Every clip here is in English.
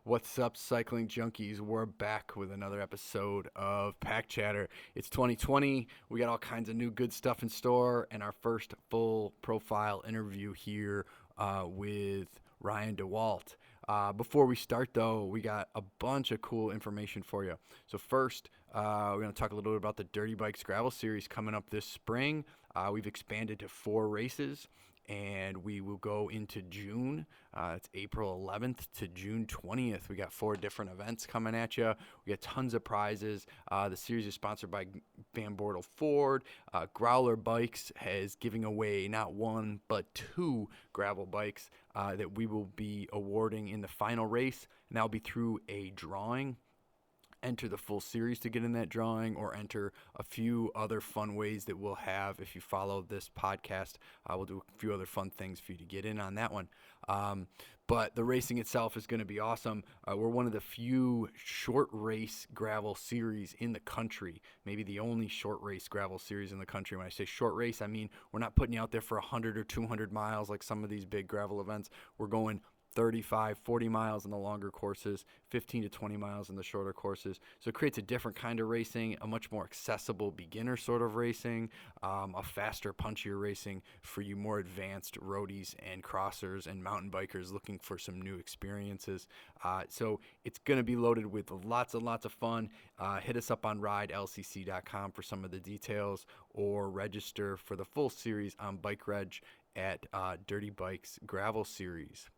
What's up, cycling junkies? We're back with another episode of Pack Chatter. It's 2020. We got all kinds of new good stuff in store, and our first full profile interview here with Ryan DeWald. Before we start, though, we got a bunch of cool information for you. So first, we're going to talk a little bit about the Dirty Bikes Gravel Series coming up this spring. We've expanded to 4 races, and we will go into June. It's April 11th to June 20th. We got 4 different events coming at you. We got tons of prizes. The series is sponsored by Van Bortle Ford. Growler Bikes is giving away not 1 but 2 gravel bikes that we will be awarding in the final race, and that'll be through a drawing. Enter the full series to get in that drawing, or enter a few other fun ways that we'll have if you follow this podcast. We'll do a few other fun things for you to get in on that one. But the racing itself is going to be awesome. We're one of the few short race gravel series in the country, maybe the only short race gravel series in the country. When I say short race, I mean we're not putting you out there for 100 or 200 miles like some of these big gravel events. We're going 35, 40 miles in the longer courses, 15 to 20 miles in the shorter courses. So it creates a different kind of racing, a much more accessible beginner sort of racing, a faster, punchier racing for you more advanced roadies and crossers and mountain bikers looking for some new experiences. So it's going to be loaded with lots and lots of fun. Hit us up on ridelcc.com for some of the details, or register for the full series on Bike Reg at Dirty Bikes Gravel Series.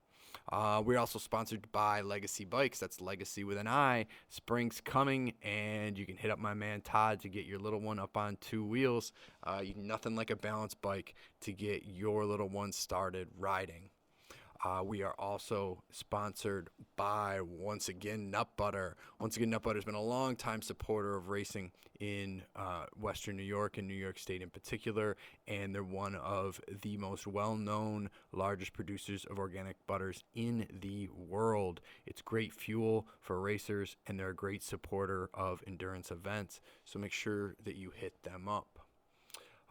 We're also sponsored by Legacy Bikes. That's Legacy with an I. Spring's coming, and you can hit up my man Todd to get your little one up on 2 wheels. Nothing like a balanced bike to get your little one started riding. We are also sponsored by, once again, Nut Butter. Once again, Nut Butter has been a long-time supporter of racing in Western New York and New York State in particular, and they're one of the most well-known, largest producers of organic butters in the world. It's great fuel for racers, and they're a great supporter of endurance events, so make sure that you hit them up.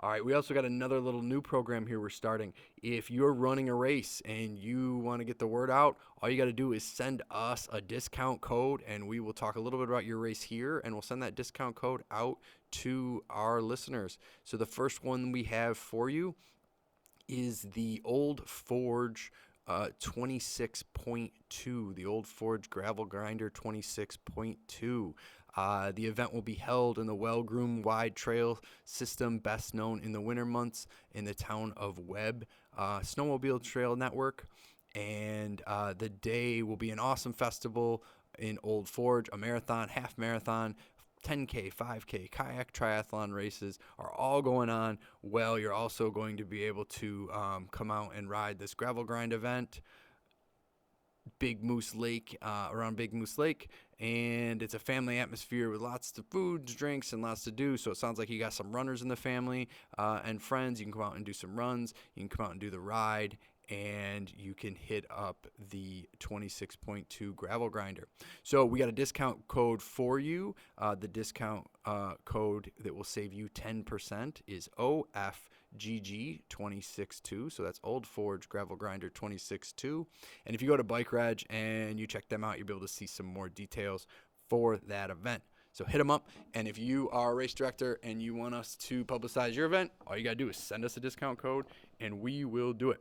All right, we also got another little new program here we're starting. If you're running a race and you want to get the word out, all you got to do is send us a discount code, and we will talk a little bit about your race here, and we'll send that discount code out to our listeners. So the first one we have for you is the Old Forge 26.2, the Old Forge Gravel Grinder 26.2. The event will be held in the well-groomed wide trail system, best known in the winter months in the town of Webb Snowmobile Trail Network. And the day will be an awesome festival in Old Forge, a marathon, half marathon, 10K, 5K, kayak triathlon races are all going on. Well, you're also going to be able to come out and ride this gravel grind event. Big Moose Lake, around Big Moose Lake, and it's a family atmosphere with lots of foods, drinks, and lots to do. So it sounds like you got some runners in the family and friends. You can come out and do some runs. You can come out and do the ride, and you can hit up the 26.2 gravel grinder. So we got a discount code for you. The discount code that will save you 10% is OFGG262. So that's Old Forge Gravel Grinder 262. And if you go to Bike Reg and you check them out, you'll be able to see some more details for that event. So hit them up, and if you are a race director and you want us to publicize your event, all you got to do is send us a discount code, and we will do it.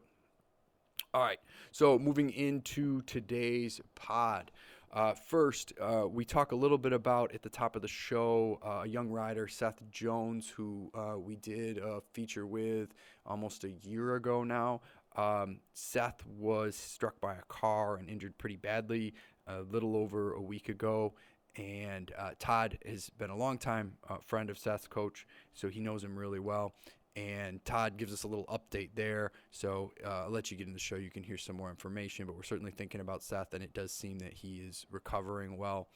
All right, so moving into today's pod. First, we talk a little bit about, at the top of the show, a young rider, Seth Jones, who we did a feature with almost a year ago now. Seth was struck by a car and injured pretty badly a little over a week ago. And Todd has been a longtime friend of Seth's, coach, so he knows him really well. And Todd gives us a little update there. So I'll let you get in the show. You can hear some more information, but we're certainly thinking about Seth, and it does seem that he is recovering well.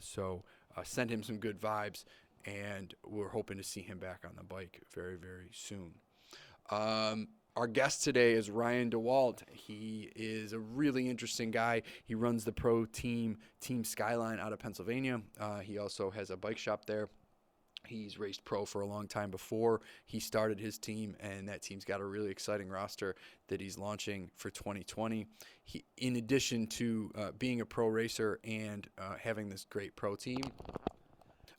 So send him some good vibes, and we're hoping to see him back on the bike very, very soon. Our guest today is Ryan DeWald. He is a really interesting guy. He runs the pro team, Team Skyline, out of Pennsylvania. He also has a bike shop there. He's raced pro for a long time before he started his team, and that team's got a really exciting roster that he's launching for 2020. In addition to being a pro racer and having this great pro team,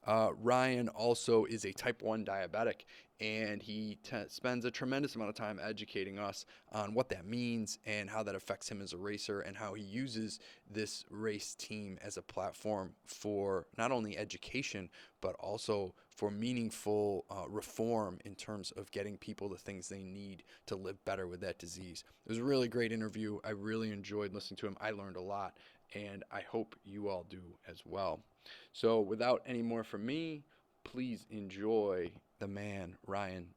Ryan also is a type 1 diabetic, and he spends a tremendous amount of time educating us on what that means and how that affects him as a racer, and how he uses this race team as a platform for not only education but also for meaningful reform in terms of getting people the things they need to live better with that disease. It was a really great interview. I really enjoyed listening to him. I learned a lot, and I hope you all do as well. So without any more from me, please enjoy the man, Ryan.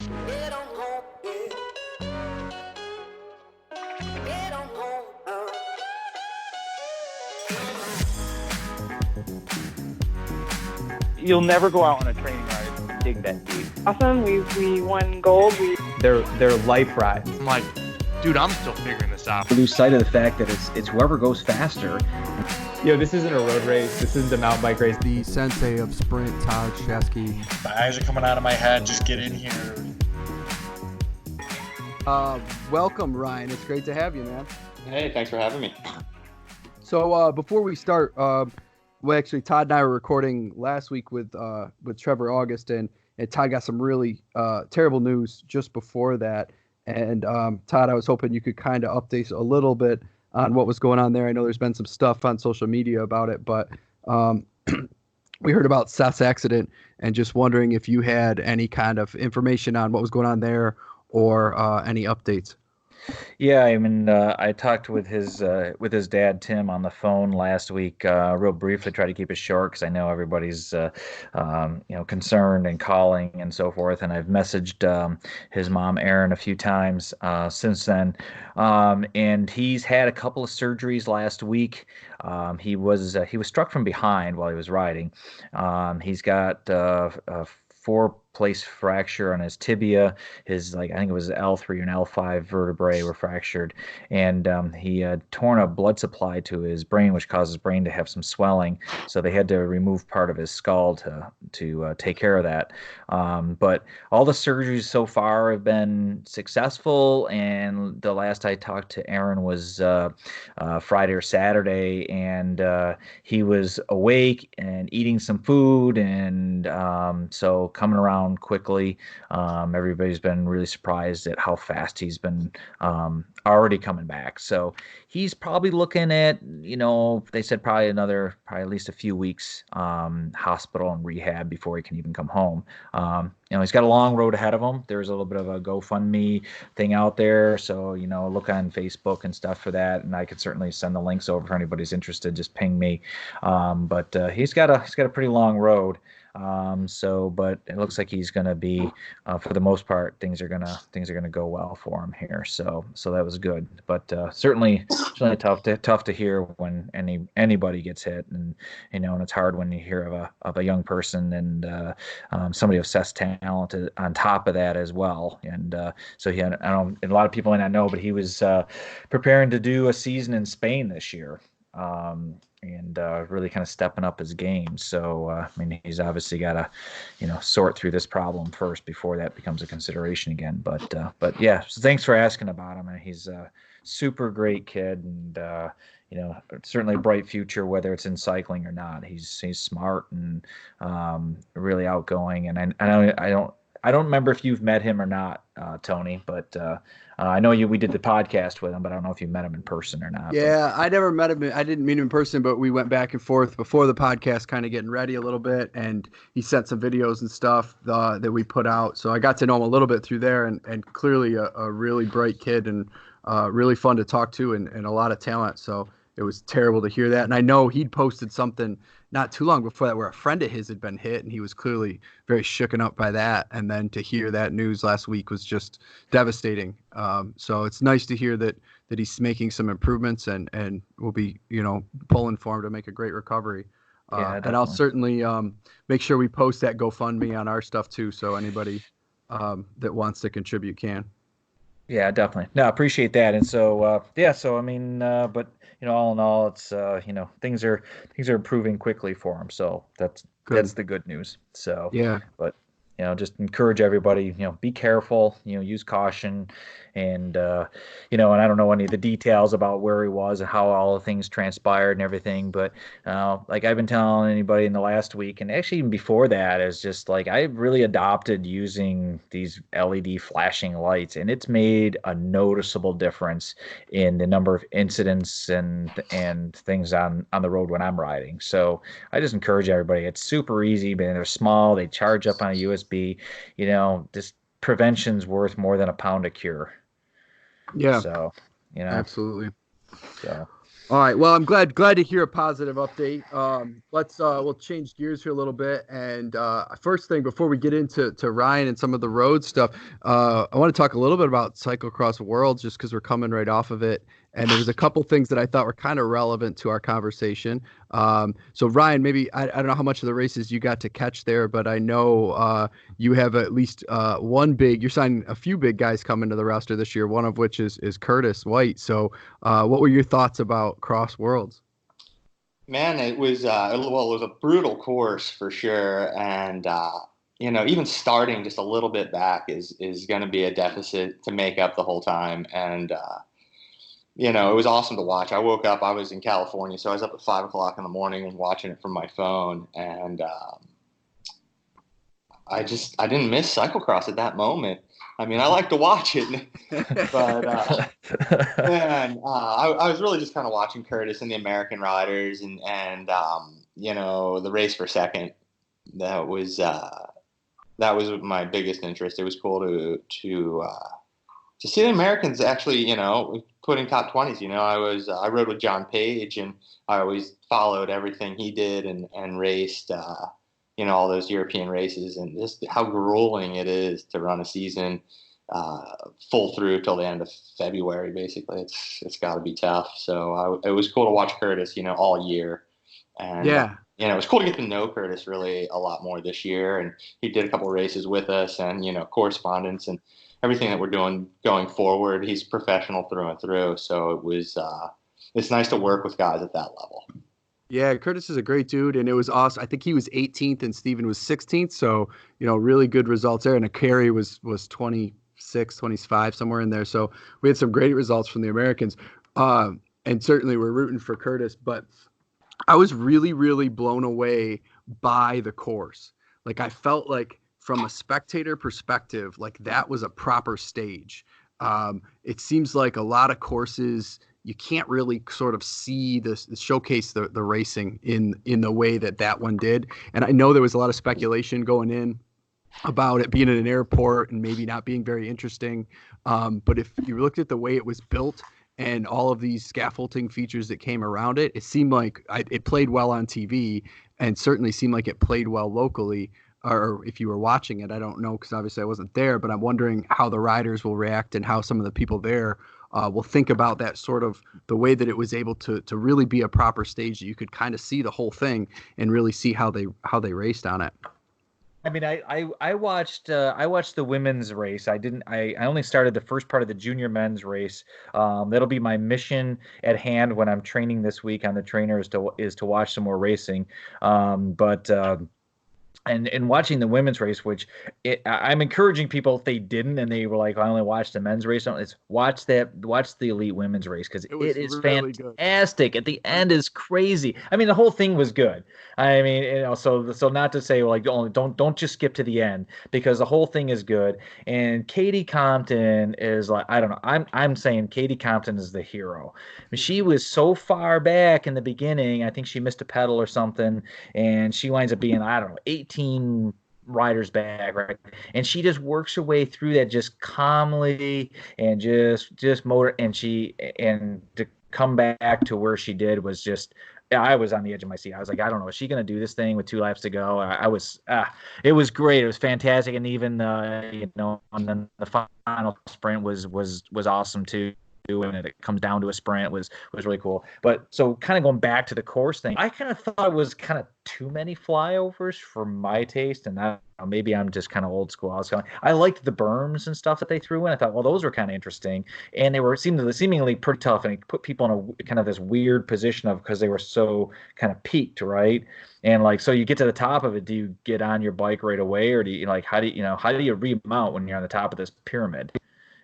You'll never go out on a training ride and dig that deep. Awesome. We won gold. They're life rides. I'm like, dude, I'm still figuring this out. We lose sight of the fact that it's whoever goes faster. This isn't a road race. This isn't a mountain bike race. The sensei of sprint, Todd Shesky. My eyes are coming out of my head. Just get in here. Welcome, Ryan. It's great to have you, man. Hey, thanks for having me. So before we start, actually, Todd and I were recording last week with Trevor August, and Todd got some really terrible news just before that. And Todd, I was hoping you could kind of update a little bit on what was going on there. I know there's been some stuff on social media about it, but we heard about Seth's accident, and just wondering if you had any kind of information on what was going on there, or any updates. Yeah, I mean, I talked with his dad Tim on the phone last week, real briefly. Try to keep it short because I know everybody's concerned and calling and so forth. And I've messaged his mom Erin a few times since then, and he's had a couple of surgeries last week. He was struck from behind while he was riding. He's got a 4-place fracture on his tibia. His, I think it was L3 and L5 vertebrae were fractured, and he had torn a blood supply to his brain, which caused his brain to have some swelling. So they had to remove part of his skull to take care of that. But all the surgeries so far have been successful, and the last I talked to Aaron was Friday or Saturday, and he was awake and eating some food, and so coming around quickly. Everybody's been really surprised at how fast he's been already coming back. So he's probably looking at, they said probably at least a few weeks hospital and rehab before he can even come home. He's got a long road ahead of him. There's a little bit of a GoFundMe thing out there. So, look on Facebook and stuff for that. And I could certainly send the links over if anybody's interested. Just ping me. But he's got a pretty long road. But it looks like he's going to be, for the most part, things are going to go well for him here. So that was good, but certainly tough to hear when anybody gets hit, and it's hard when you hear of a young person and somebody of Seth's talent on top of that as well. And so I don't, a lot of people may not know, but he was preparing to do a season in Spain this year. And really kind of stepping up his game. So, he's obviously got to, sort through this problem first before that becomes a consideration again. But yeah, so thanks for asking about him. And he's a super great kid, and certainly a bright future, whether it's in cycling or not. He's smart and really outgoing. And I don't remember if you've met him or not, Tony, but I know we did the podcast with him, but I don't know if you met him in person or not. Yeah, I never met him. I didn't meet him in person, but we went back and forth before the podcast, kind of getting ready a little bit, and he sent some videos and stuff that we put out. So I got to know him a little bit through there, and clearly a really bright kid, and really fun to talk to, and a lot of talent. So it was terrible to hear that. And I know he'd posted something not too long before that where a friend of his had been hit, and he was clearly very shooken up by that. And then to hear that news last week was just devastating. So it's nice to hear that he's making some improvements, and will be, pulling for him to make a great recovery. And I'll certainly make sure we post that GoFundMe on our stuff too, so anybody that wants to contribute can. Yeah, definitely. No, I appreciate that. And so, but all in all, it's things are improving quickly for him. So that's the good news. So yeah. But just encourage everybody, be careful, use caution, and and I don't know any of the details about where he was and how all the things transpired and everything, but like I've been telling anybody in the last week, and actually even before that, is just like I've really adopted using these LED flashing lights, and it's made a noticeable difference in the number of incidents and things on the road when I'm riding. So I just encourage everybody. It's super easy, man. They're small. They charge up on a USB. This prevention's worth more than a pound of cure. Yeah, So, absolutely. So. All right. Well, I'm glad to hear a positive update. We'll change gears here a little bit. And first thing, before we get into Ryan and some of the road stuff, I want to talk a little bit about Cyclocross Worlds, just because we're coming right off of it. And there was a couple things that I thought were kind of relevant to our conversation. So Ryan, maybe I don't know how much of the races you got to catch there, but I know you have at least you're signing a few big guys coming to the roster this year, one of which is Curtis White. So what were your thoughts about Cross Worlds? Man, it was it was a brutal course for sure, and even starting just a little bit back is going to be a deficit to make up the whole time, and it was awesome to watch. I woke up, I was in California, so I was up at 5 o'clock in the morning and watching it from my phone, and I didn't miss cyclocross at that moment. I mean, I like to watch it, but man, I was really just kind of watching Curtis and the American riders, and the race for second. That was my biggest interest. It was cool to see the Americans actually, put in top 20s. I rode with John Page, and I always followed everything he did and raced. All those European races, and just how grueling it is to run a season full through till the end of February. Basically, it's got to be tough. So it was cool to watch Curtis, all year, and it was cool to get to know Curtis really a lot more this year. And he did a couple of races with us, and correspondence and everything that we're doing going forward. He's professional through and through. So it was it's nice to work with guys at that level. Yeah, Curtis is a great dude, and it was awesome. I think he was 18th and Steven was 16th, so, really good results there. And Akari was 26, 25, somewhere in there. So we had some great results from the Americans. And certainly we're rooting for Curtis, but I was really, really blown away by the course. Like, I felt like from a spectator perspective, like that was a proper stage. It seems like a lot of courses – you can't really sort of see this showcase the racing in the way that one did. And I know there was a lot of speculation going in about it being in an airport and maybe not being very interesting. But if you looked at the way it was built and all of these scaffolding features that came around it, it seemed like it played well on TV, and certainly seemed like it played well locally. Or if you were watching it, I don't know, because obviously I wasn't there, but I'm wondering how the riders will react and how some of the people there will think about that, sort of the way that it was able to really be a proper stage that you could kind of see the whole thing and really see how they raced on it. I mean, I watched the women's race. I only started the first part of the junior men's race. That'll be my mission at hand when I'm training this week on the trainer, is to watch some more racing. And watching the women's race, which I'm encouraging people, if they didn't and they were like, I only watched the men's race, it's watch the elite women's race, because it is really fantastic. Good. At the end is crazy. I mean, the whole thing was good. I mean, so not to say like don't just skip to the end, because the whole thing is good. And Katie Compton is like, I don't know. I'm saying Katie Compton is the hero. I mean, she was so far back in the beginning. I think she missed a pedal or something, and she winds up being, I don't know, 18 riders back, right? And she just works her way through that just calmly and just motor, and to come back to where she did was just, I was on the edge of my seat. I was like, I don't know, is she going to do this thing with 2 laps to go? It was great. It was fantastic. And even, and then the final sprint was awesome too. and it comes down to a sprint was really cool. But so kind of going back to the course thing, I kind of thought it was kind of too many flyovers for my taste, and maybe I'm just kind of old school. I liked the berms and stuff that they threw in. I thought, well, those were kind of interesting, and they were seemingly pretty tough, and it put people in a kind of this weird position of because they were so kind of peaked, right? And like, so you get to the top of it, do you get on your bike right away, or do you like how do you remount when you're on the top of this pyramid?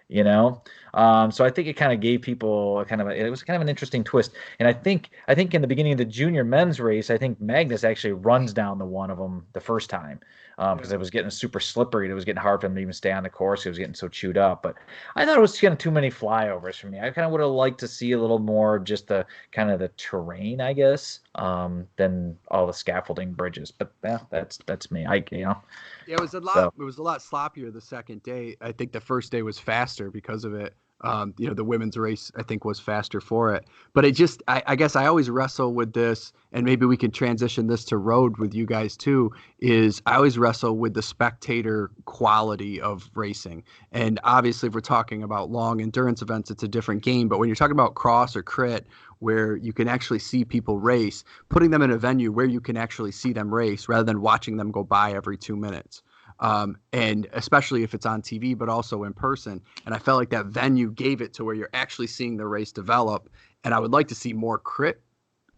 So I think it kind of gave people it was kind of an interesting twist. And I think in the beginning of the junior men's race, I think Magnus actually runs down the one of them the first time because it was getting super slippery. It was getting hard for him to even stay on the course. It was getting so chewed up. But I thought it was kind of too many flyovers for me. I kind of would have liked to see a little more of just the kind of the terrain, I guess, than all the scaffolding bridges. But yeah, that's me. Yeah, it was a lot. So, it was a lot sloppier the second day. I think the first day was faster because of it. The women's race, I think, was faster for it. But I guess I always wrestle with this, and maybe we can transition this to road with you guys too, is I always wrestle with the spectator quality of racing. And obviously, if we're talking about long endurance events, it's a different game. But when you're talking about cross or crit, where you can actually see people race, putting them in a venue where you can actually see them race rather than watching them go by every 2 minutes. And especially if it's on TV, but also in person. And I felt like that venue gave it to where you're actually seeing the race develop. And I would like to see more crit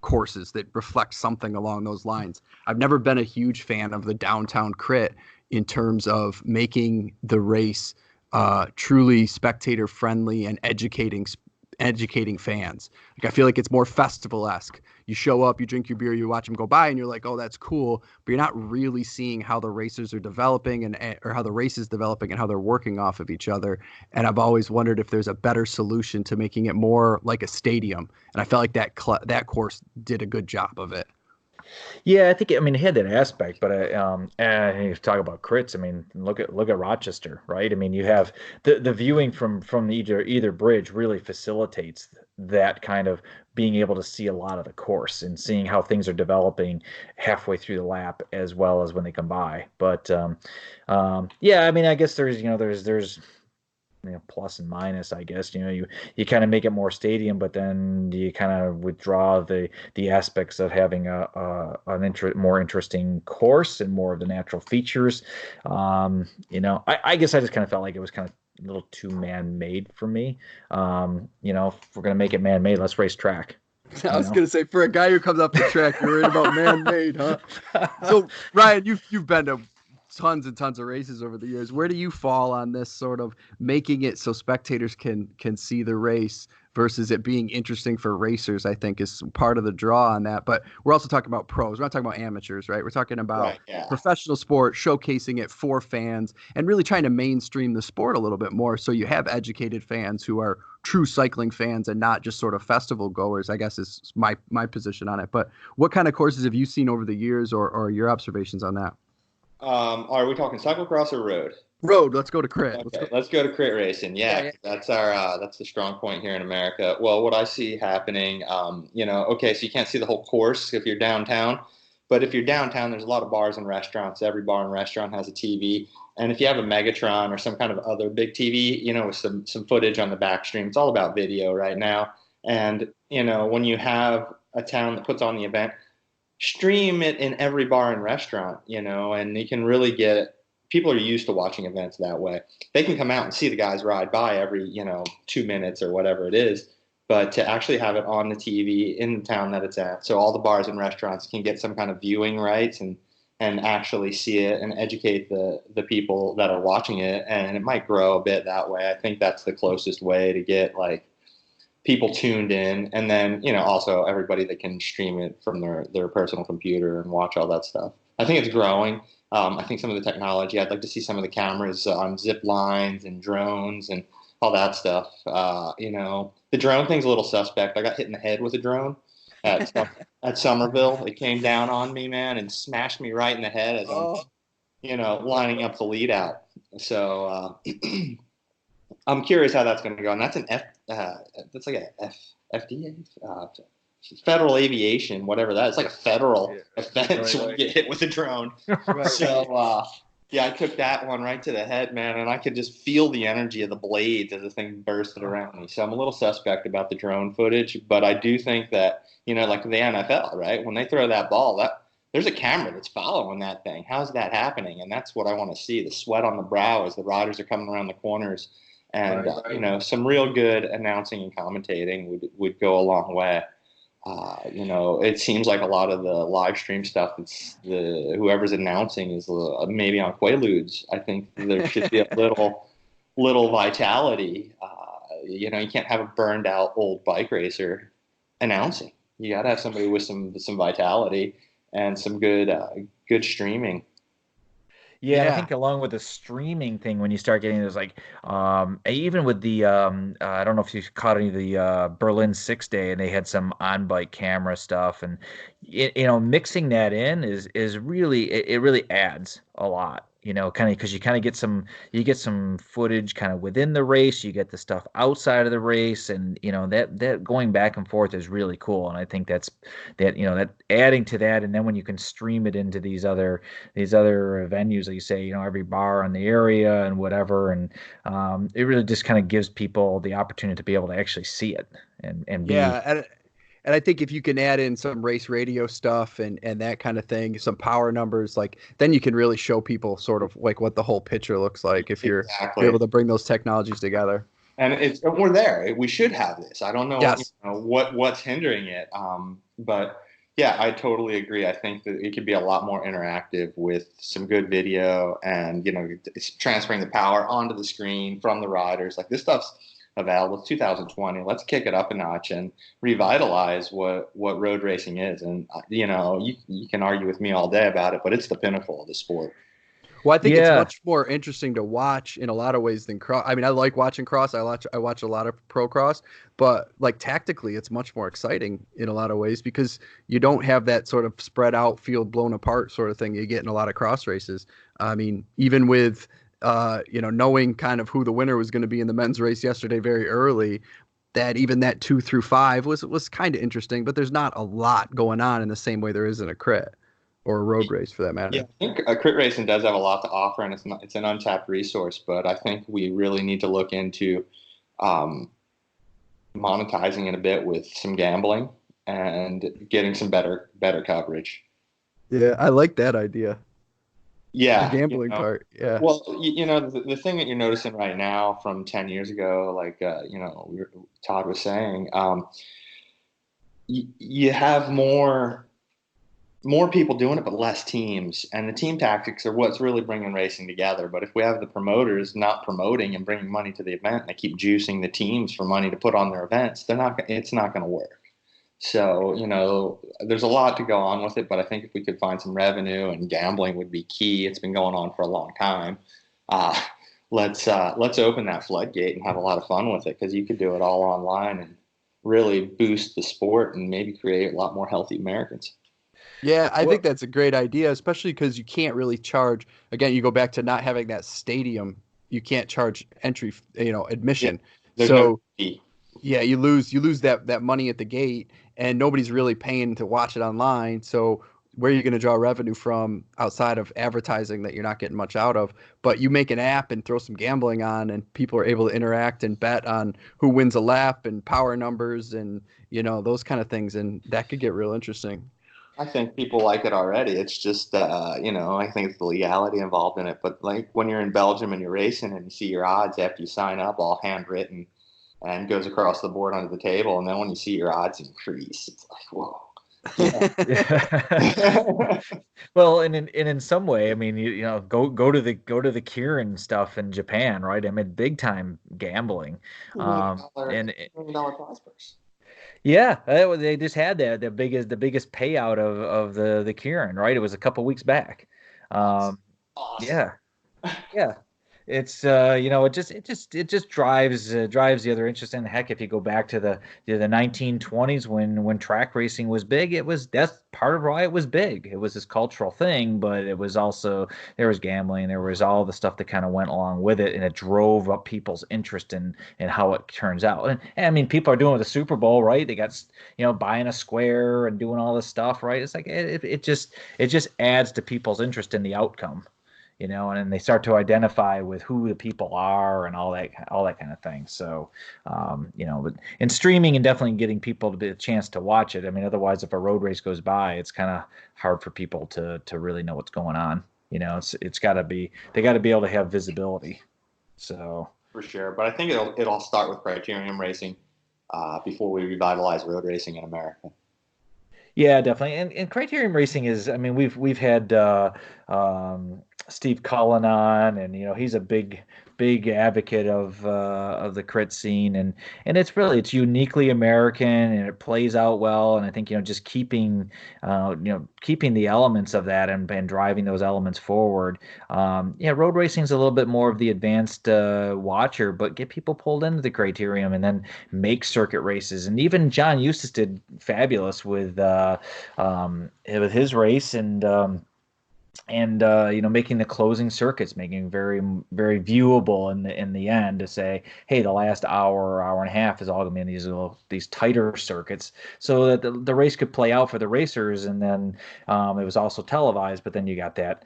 courses that reflect something along those lines. I've never been a huge fan of the downtown crit in terms of making the race truly spectator friendly and educating fans. Like, I feel like it's more festival-esque. You show up, you drink your beer, you watch them go by, and you're like, oh, that's cool. But you're not really seeing how the racers are developing or how the race is developing and how they're working off of each other. And I've always wondered if there's a better solution to making it more like a stadium. And I felt like that course did a good job of it. Yeah, it had that aspect, but and you talk about crits. I mean, look at Rochester, right? I mean, you have the viewing from either bridge really facilitates that kind of being able to see a lot of the course and seeing how things are developing halfway through the lap as well as when they come by. But yeah, I mean, I guess there's plus and minus, I guess. You kind of make it more stadium, but then you kind of withdraw the aspects of having more interesting course and more of the natural features. I guess I just kind of felt like it was kind of a little too man-made for me. If we're gonna make it man-made, let's race track. I was gonna say, for a guy who comes off the track, you're worried about man-made, huh? So Ryan, you've been to tons and tons of races over the years. Where do you fall on this sort of making it so spectators can see the race versus it being interesting for racers? I think is part of the draw on that. But we're also talking about pros. We're not talking about amateurs, right? We're talking about professional sport, showcasing it for fans and really trying to mainstream the sport a little bit more. So you have educated fans who are true cycling fans and not just sort of festival goers, I guess is my position on it. But what kind of courses have you seen over the years or your observations on that? Are we talking cyclocross or road? Road. Let's go to crit. Okay, let's go to crit racing. Yeah. That's the strong point here in America. Well, what I see happening, so you can't see the whole course if you're downtown, but if you're downtown, there's a lot of bars and restaurants. Every bar and restaurant has a TV, and if you have a Megatron or some kind of other big TV, with some footage on the back stream, it's all about video right now. And when you have a town that puts on the event, stream it in every bar and restaurant, and you can really people are used to watching events that way. They can come out and see the guys ride by every, 2 minutes or whatever it is, but to actually have it on the TV in the town that it's at, so all the bars and restaurants can get some kind of viewing rights and actually see it and educate the people that are watching it, and it might grow a bit that way. I think that's the closest way to get people tuned in, and then also everybody that can stream it from their personal computer and watch all that stuff. I think it's growing. I think some of the technology, I'd like to see some of the cameras on zip lines and drones and all that stuff. The drone thing's a little suspect. I got hit in the head with a drone at Somerville. It came down on me, man, and smashed me right in the head as I'm lining up the lead out. So I'm curious how that's going to go, and that's that's like a FDA, Federal Aviation, whatever that is. It's like a federal offense when you get hit with a drone. Right. So Yeah, I took that one right to the head, man, and I could just feel the energy of the blades as the thing bursted around me. So I'm a little suspect about the drone footage, but I do think that, like the NFL, right? When they throw that ball, there's a camera that's following that thing. How's that happening? And that's what I want to see, the sweat on the brow as the riders are coming around the corners. And, some real good announcing and commentating would go a long way. It seems like a lot of the live stream stuff, it's whoever's announcing is maybe on Quaaludes. I think there should be a little vitality. You can't have a burned out old bike racer announcing. You got to have somebody with some vitality and some good streaming. Yeah, and I think along with the streaming thing, when you start getting those even with the I don't know if you caught any of the Berlin 6 Day, and they had some on bike camera stuff, and mixing that in is really it really adds a lot. Kind of because you get some footage kind of within the race, you get the stuff outside of the race, and that going back and forth is really cool. And I think that adding to that, and then when you can stream it into these other venues, like you say, every bar in the area and whatever, and it really just kind of gives people the opportunity to be able to actually see it and be. Yeah, and I think if you can add in some race radio stuff and that kind of thing, some power numbers, then you can really show people sort of like what the whole picture looks like if you're able to bring those technologies together. And we're there. We should have this. I don't know, yes. What's hindering it. But yeah, I totally agree. I think that it could be a lot more interactive with some good video and, it's transferring the power onto the screen from the riders. Like this stuff's available. It's 2020. Let's kick it up a notch and revitalize what road racing is. And you can argue with me all day about it, but it's the pinnacle of the sport. Well, I think it's much more interesting to watch in a lot of ways than cross. I mean, I like watching cross. I watch a lot of pro cross, but tactically, it's much more exciting in a lot of ways because you don't have that sort of spread out, field blown apart sort of thing you get in a lot of cross races. I mean, even with knowing kind of who the winner was going to be in the men's race yesterday very early, that 2 through 5 was kind of interesting, but there's not a lot going on in the same way there is in a crit or a road race for that matter. Yeah, I think crit racing does have a lot to offer, and it's an untapped resource, but I think we really need to look into monetizing it a bit with some gambling and getting some better coverage. Yeah, I like that idea. Yeah, the gambling part. Yeah. Well, the thing that you're noticing right now from 10 years ago, Todd was saying, you have more people doing it, but less teams. And the team tactics are what's really bringing racing together. But if we have the promoters not promoting and bringing money to the event, and they keep juicing the teams for money to put on their events, it's not going to work. So, there's a lot to go on with it, but I think if we could find some revenue, and gambling would be key. It's been going on for a long time. Let's open that floodgate and have a lot of fun with it, because you could do it all online and really boost the sport and maybe create a lot more healthy Americans. Yeah, I think that's a great idea, especially because you can't really charge. Again, you go back to not having that stadium. You can't charge entry, admission. Yeah, so no fee. Yeah, you lose that money at the gate, and nobody's really paying to watch it online. So where are you going to draw revenue from outside of advertising that you're not getting much out of? But you make an app and throw some gambling on, and people are able to interact and bet on who wins a lap and power numbers and those kind of things, and that could get real interesting. I think people like it already. It's just, I think it's the legality involved in it. But like when you're in Belgium and you're racing and you see your odds after you sign up, all handwritten, and goes across the board under the table, and then when you see your odds increase, it's like, whoa. Yeah. Well, and in some way, I mean, go to the Kieran stuff in Japan, right? I mean, big time gambling, $1 million prize purse. Yeah, they just had the biggest payout of the Kieran, right? It was a couple weeks back. Awesome. Yeah. It's it just drives the other interest in. Heck, if you go back to the 1920s when track racing was big, that's part of why it was big. It was this cultural thing, but it was also, there was gambling, there was all the stuff that kind of went along with it, and it drove up people's interest in how it turns out. And I mean, people are doing it with the Super Bowl, right? They got buying a square and doing all this stuff, right? It's like it just adds to people's interest in the outcome. and then they start to identify with who the people are and all that kind of thing. So, but in streaming and definitely getting people to be a chance to watch it. I mean, otherwise, if a road race goes by, it's kind of hard for people to really know what's going on. It's got to be they got to be able to have visibility. So for sure, but I think it'll start with criterium racing before we revitalize road racing in America. yeah, definitely. And criterium racing is, I mean, we've had Steve Cullen on, and he's a big advocate of the crit scene, and it's uniquely American, and it plays out well. And I think just keeping the elements of that and driving those elements forward. Road racing is a little bit more of the advanced watcher, but get people pulled into the criterium and then make circuit races. And even John Eustace did fabulous with his race, and making the closing circuits, making very very viewable in the end, to say, hey, the last hour and a half is all going to be in these tighter circuits, so that the race could play out for the racers. And then it was also televised, but then you got that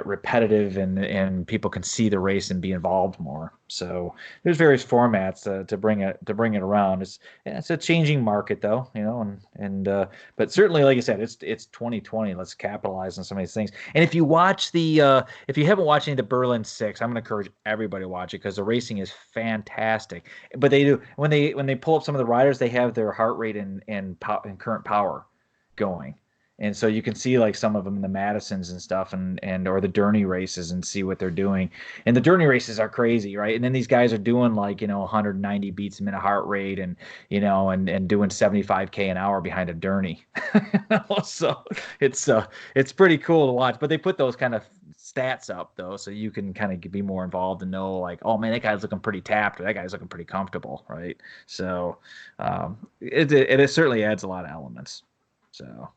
repetitive, and people can see the race and be involved more. So there's various formats to bring it around. It's a changing market, though, but certainly, like I said, it's 2020. Let's capitalize on some of these things. And if you haven't watched any of the Berlin Six, I'm going to encourage everybody to watch it, because the racing is fantastic. But they do, when they pull up some of the riders, they have their heart rate and current power going. And so you can see like some of them in the Madisons and stuff, and or the Derny races, and see what they're doing. And the Derny races are crazy, right? And then these guys are doing 190 beats a minute heart rate, and and doing 75K an hour behind a Derny. So it's pretty cool to watch. But they put those kind of stats up, though, so you can kind of be more involved and know, like, oh man, that guy's looking pretty tapped, or that guy's looking pretty comfortable, right? So it certainly adds a lot of elements. So.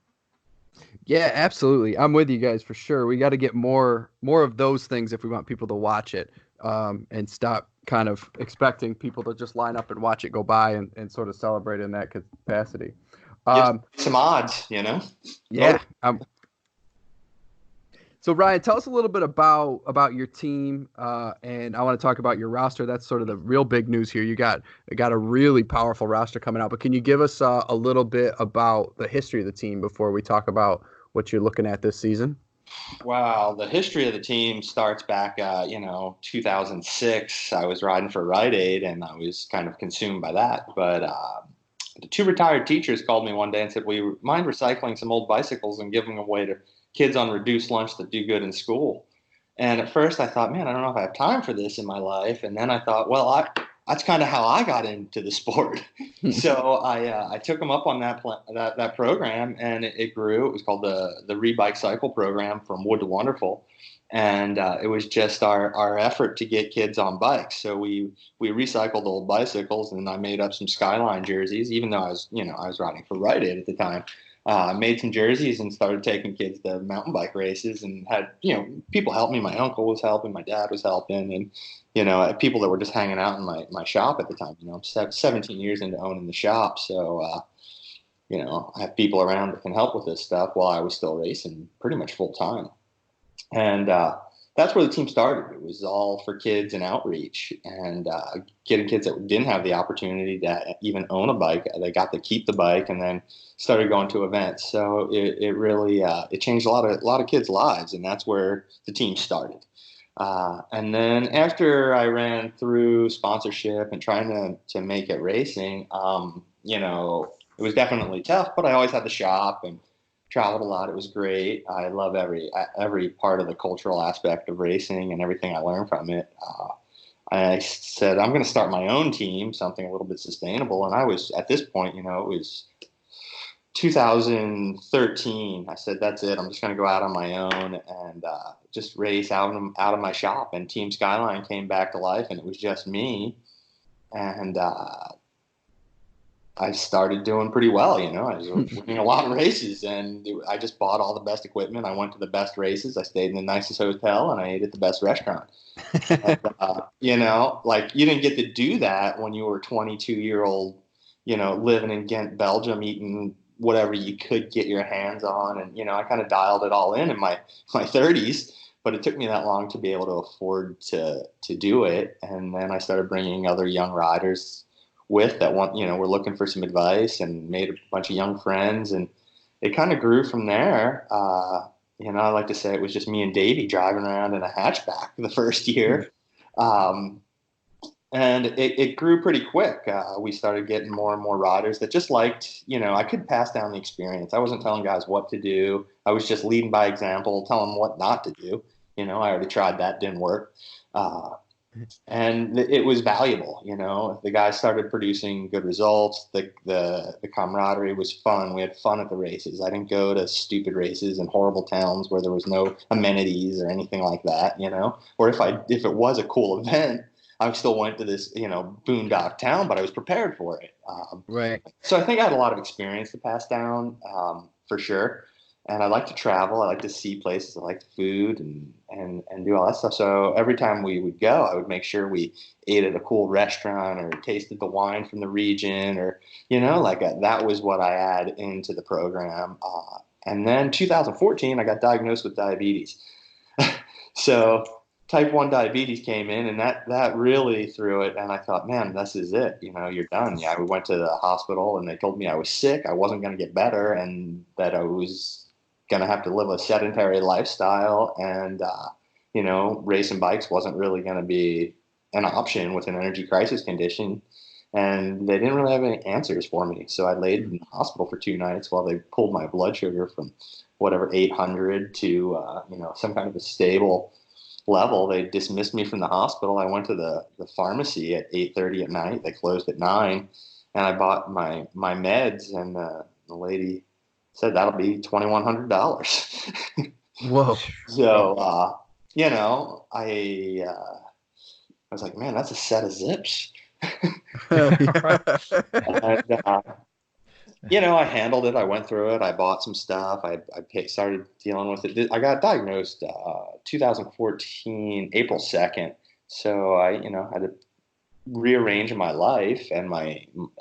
Yeah, absolutely. I'm with you guys for sure. We got to get more of those things if we want people to watch it, and stop kind of expecting people to just line up and watch it go by and sort of celebrate in that capacity. Some odds, Yeah. So Ryan, tell us a little bit about your team, and I want to talk about your roster. That's sort of the real big news here. You got a really powerful roster coming out, but can you give us a little bit about the history of the team before we talk about what you're looking at this season? Wow, the history of the team starts back, 2006. I was riding for Rite Aid, and I was kind of consumed by that. But the two retired teachers called me one day and said, "Will you mind recycling some old bicycles and giving them away to kids on reduced lunch that do good in school?" And at first I thought, man, I don't know if I have time for this in my life. And then I thought, well, that's kind of how I got into the sport. So I took them up on that program, and it grew. It was called the Re-Bike Cycle Program, from Wood to Wonderful. And it was just our effort to get kids on bikes. So we recycled old bicycles, and I made up some Skyline jerseys, even though I was riding for Rite Aid at the time. Made some jerseys and started taking kids to mountain bike races, and had, people help me. My uncle was helping, my dad was helping, and, people that were just hanging out in my shop at the time. I'm 17 years into owning the shop. So, I have people around that can help with this stuff while I was still racing pretty much full time. And that's where the team started. It was all for kids and outreach, and getting kids that didn't have the opportunity to even own a bike. They got to keep the bike, and then started going to events. So it really it changed a lot of kids' lives, and that's where the team started. And then after I ran through sponsorship and trying to make it racing, it was definitely tough. But I always had the shop and traveled a lot. It was great. I love every part of the cultural aspect of racing and everything I learned from it. I said, I'm going to start my own team, something a little bit sustainable. And I was, at this point, it was 2013. I said, that's it. I'm just going to go out on my own and just race out of my shop. And Team Skyline came back to life, and it was just me. And I started doing pretty well. I was winning a lot of races, and I just bought all the best equipment. I went to the best races. I stayed in the nicest hotel, and I ate at the best restaurant. And, you didn't get to do that when you were a 22-year-old, living in Ghent, Belgium, eating whatever you could get your hands on. And, I kind of dialed it all in my 30s. but it took me that long to be able to afford to do it. And then I started bringing other young riders with that were looking for some advice, and made a bunch of young friends, and it kind of grew from there. I like to say it was just me and Davey driving around in a hatchback the first year. And it grew pretty quick. We started getting more and more riders that just liked, I could pass down the experience. I wasn't telling guys what to do. I was just leading by example, telling them what not to do. I already tried that, didn't work. And it was valuable. The guys started producing good results. The camaraderie was fun. We had fun at the races. I didn't go to stupid races in horrible towns where there was no amenities or anything like that, or if it was a cool event, I still went to this, boondock town, but I was prepared for it. Right. So I think I had a lot of experience to pass down, for sure. And I like to travel. I like to see places. I like the food and do all that stuff. So every time we would go, I would make sure we ate at a cool restaurant or tasted the wine from the region, or, that was what I add into the program. And then 2014, I got diagnosed with diabetes. So type 1 diabetes came in, and that really threw it. And I thought, man, this is it. You're done. Yeah, we went to the hospital, and they told me I was sick. I wasn't going to get better, and that I was going to have to live a sedentary lifestyle. And, racing bikes wasn't really going to be an option with an energy crisis condition. And they didn't really have any answers for me. So I laid in the hospital for 2 nights while they pulled my blood sugar from whatever 800 to, some kind of a stable level. They dismissed me from the hospital. I went to the pharmacy at 8:30 at night. They closed at 9, and I bought my meds, and the lady said that'll be $2,100. Whoa. So I was like, man, that's a set of zips. And, I handled it. I went through it. I bought some stuff. I started dealing with it. I got diagnosed 2014, April 2nd. So I, had to rearrange my life and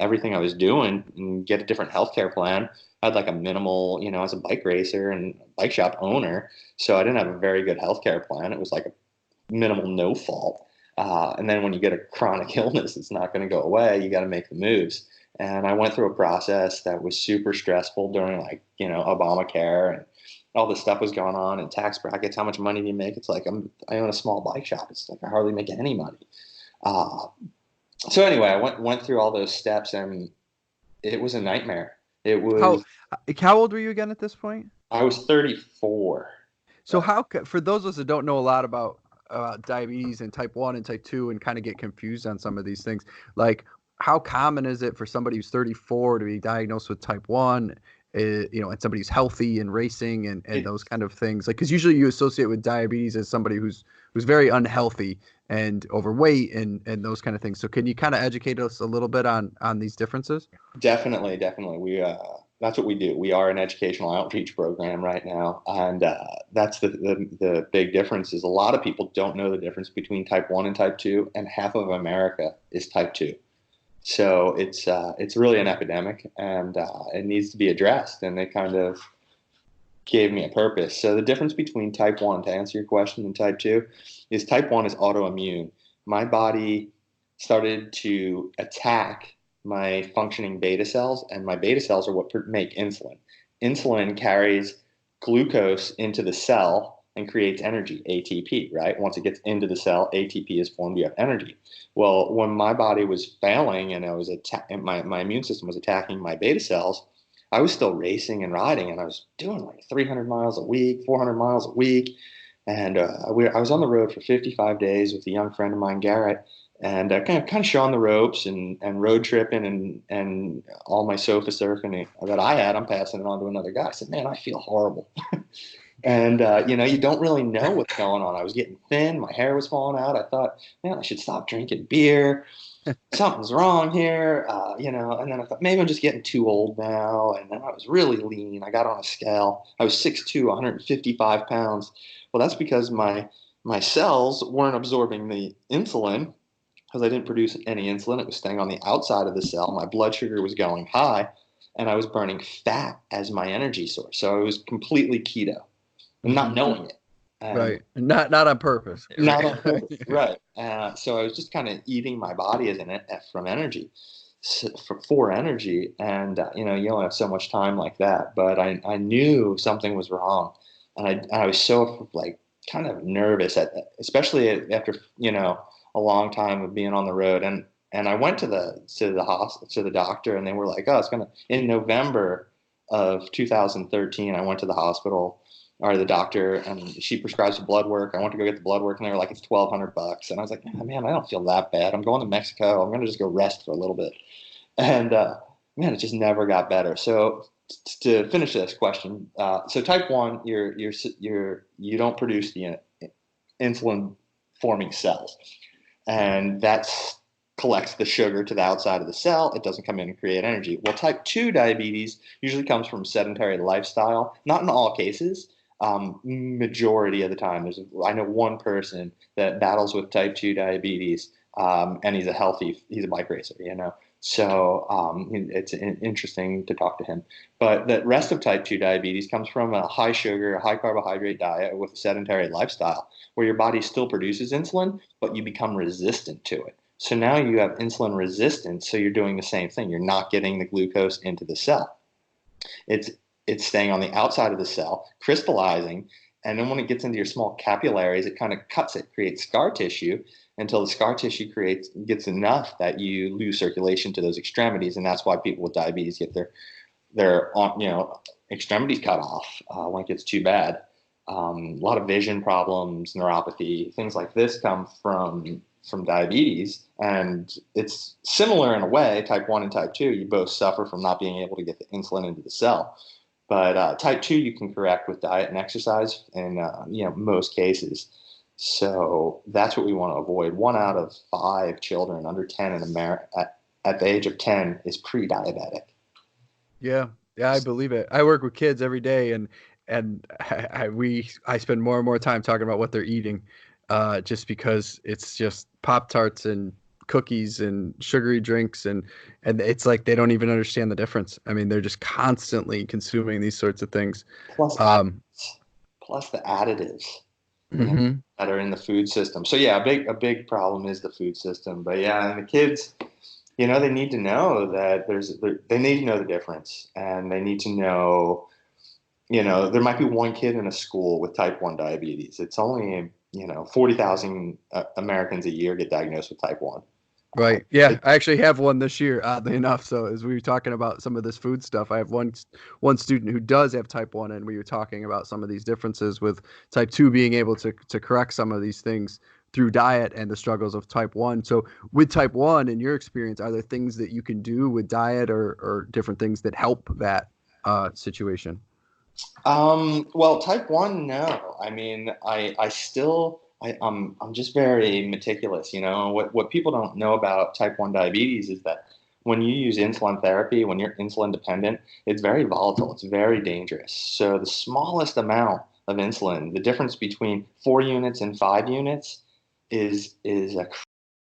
everything I was doing and get a different healthcare plan. I had like a minimal, as a bike racer and bike shop owner. So I didn't have a very good healthcare plan. It was like a minimal no fault. And then when you get a chronic illness, it's not going to go away. You got to make the moves. And I went through a process that was super stressful during Obamacare, and all this stuff was going on, and tax brackets. How much money do you make? It's like I own a small bike shop. It's like I hardly make any money. So anyway, I went through all those steps, and it was a nightmare. It was. How old were you again at this point? I was 34. So for those of us that don't know a lot about diabetes and type 1 and type 2 and kind of get confused on some of these things, like, how common is it for somebody who's 34 to be diagnosed with type 1, and somebody who's healthy and racing and those kind of things? Like, because usually you associate with diabetes as somebody who's very unhealthy and overweight and those kind of things. So can you kind of educate us a little bit on these differences? Definitely. We that's what we do. We are an educational outreach program right now, and that's the big difference. Is a lot of people don't know the difference between type 1 and type 2, and half of America is type 2. So it's really an epidemic, and it needs to be addressed. And they kind of gave me a purpose. So the difference between type 1, to answer your question, and type 2 is type 1 is autoimmune. My body started to attack my functioning beta cells, and my beta cells are what make insulin. Insulin carries glucose into the cell and creates energy, ATP, right? Once it gets into the cell, ATP is formed, you have energy. Well, when my body was failing and my immune system was attacking my beta cells, I was still racing and riding, and I was doing like 300 miles a week, 400 miles a week. And I was on the road for 55 days with a young friend of mine, Garrett, and kind of showing the ropes and road tripping and all my sofa surfing that I had, I'm passing it on to another guy. I said, man, I feel horrible. And, you don't really know what's going on. I was getting thin. My hair was falling out. I thought, man, I should stop drinking beer. Something's wrong here, and then I thought, maybe I'm just getting too old now. And then I was really lean. I got on a scale. I was 6'2", 155 pounds. Well, that's because my cells weren't absorbing the insulin, because I didn't produce any insulin. It was staying on the outside of the cell. My blood sugar was going high, and I was burning fat as my energy source. So I was completely keto, not knowing it. And Right. Not on purpose. not Right. on purpose, right? So I was just kind of eating my body as from energy, for energy, and you only have so much time like that. But I knew something was wrong, and I was so like kind of nervous especially after a long time of being on the road, and I went to the hospital, to the doctor, and they were like, oh, it's gonna in November of 2013. I went to the hospital or the doctor, and she prescribes blood work. I went to go get the blood work, and they were like, it's $1,200. And I was like, oh, man, I don't feel that bad. I'm going to Mexico. I'm going to just go rest for a little bit. And man, it just never got better. So to finish this question, so type 1, you don't produce the insulin forming cells, and that's collects the sugar to the outside of the cell. It doesn't come in and create energy. Well, type 2 diabetes usually comes from sedentary lifestyle. Not in all cases. Majority of the time. I know one person that battles with type 2 diabetes, and he's a bike racer, So it's interesting to talk to him. But the rest of type 2 diabetes comes from a high sugar, high carbohydrate diet with a sedentary lifestyle, where your body still produces insulin, but you become resistant to it. So now you have insulin resistance, so you're doing the same thing. You're not getting the glucose into the cell. It's staying on the outside of the cell, crystallizing, and then when it gets into your small capillaries, it kind of cuts it, creates scar tissue, until the scar tissue gets enough that you lose circulation to those extremities, and that's why people with diabetes get their extremities cut off when it gets too bad. A lot of vision problems, neuropathy, things like this come from diabetes, and it's similar in a way. Type 1 and type 2, you both suffer from not being able to get the insulin into the cell. But type 2 you can correct with diet and exercise in most cases. So that's what we want to avoid. 1 out of 5 children under 10 in America at the age of 10 is pre-diabetic. Yeah, I believe it. I work with kids every day, and I spend more and more time talking about what they're eating, just because it's just Pop-Tarts and cookies and sugary drinks, and it's like they don't even understand the difference. I mean, they're just constantly consuming these sorts of things. Plus the additives Mm-hmm. that are in the food system. So yeah, a big problem is the food system. But yeah, and the kids, they need to know that they need to know the difference, and they need to know, there might be one kid in a school with type 1 diabetes. It's only 40,000 Americans a year get diagnosed with type 1. Right. Yeah, I actually have one this year, oddly enough. So as we were talking about some of this food stuff, I have one student who does have type 1, and we were talking about some of these differences with type 2 being able to correct some of these things through diet and the struggles of type 1. So with type 1, in your experience, are there things that you can do with diet or different things that help that situation? Well, type 1, no. I mean, I'm just very meticulous. What people don't know about type 1 diabetes is that when you use insulin therapy, when you're insulin dependent, it's very volatile. It's very dangerous. So the smallest amount of insulin, the difference between 4 units and 5 units is a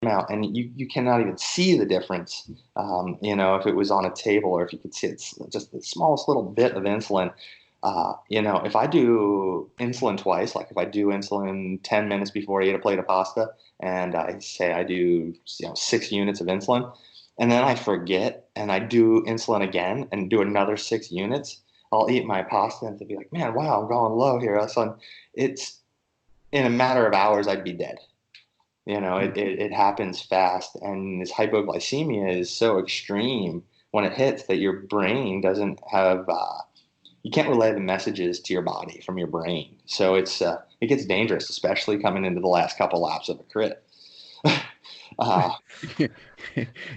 amount, and you cannot even see the difference. If it was on a table, or if you could see it's just the smallest little bit of insulin. If I do insulin twice, like if I do insulin 10 minutes before I eat a plate of pasta, and I say I do 6 units of insulin, and then I forget and I do insulin again and do another 6 units, I'll eat my pasta and to be like, man, wow, I'm going low here. So it's in a matter of hours, I'd be dead. It happens fast, and this hypoglycemia is so extreme when it hits that your brain doesn't have. You can't relay the messages to your body from your brain, so it gets dangerous, especially coming into the last couple laps of a crit.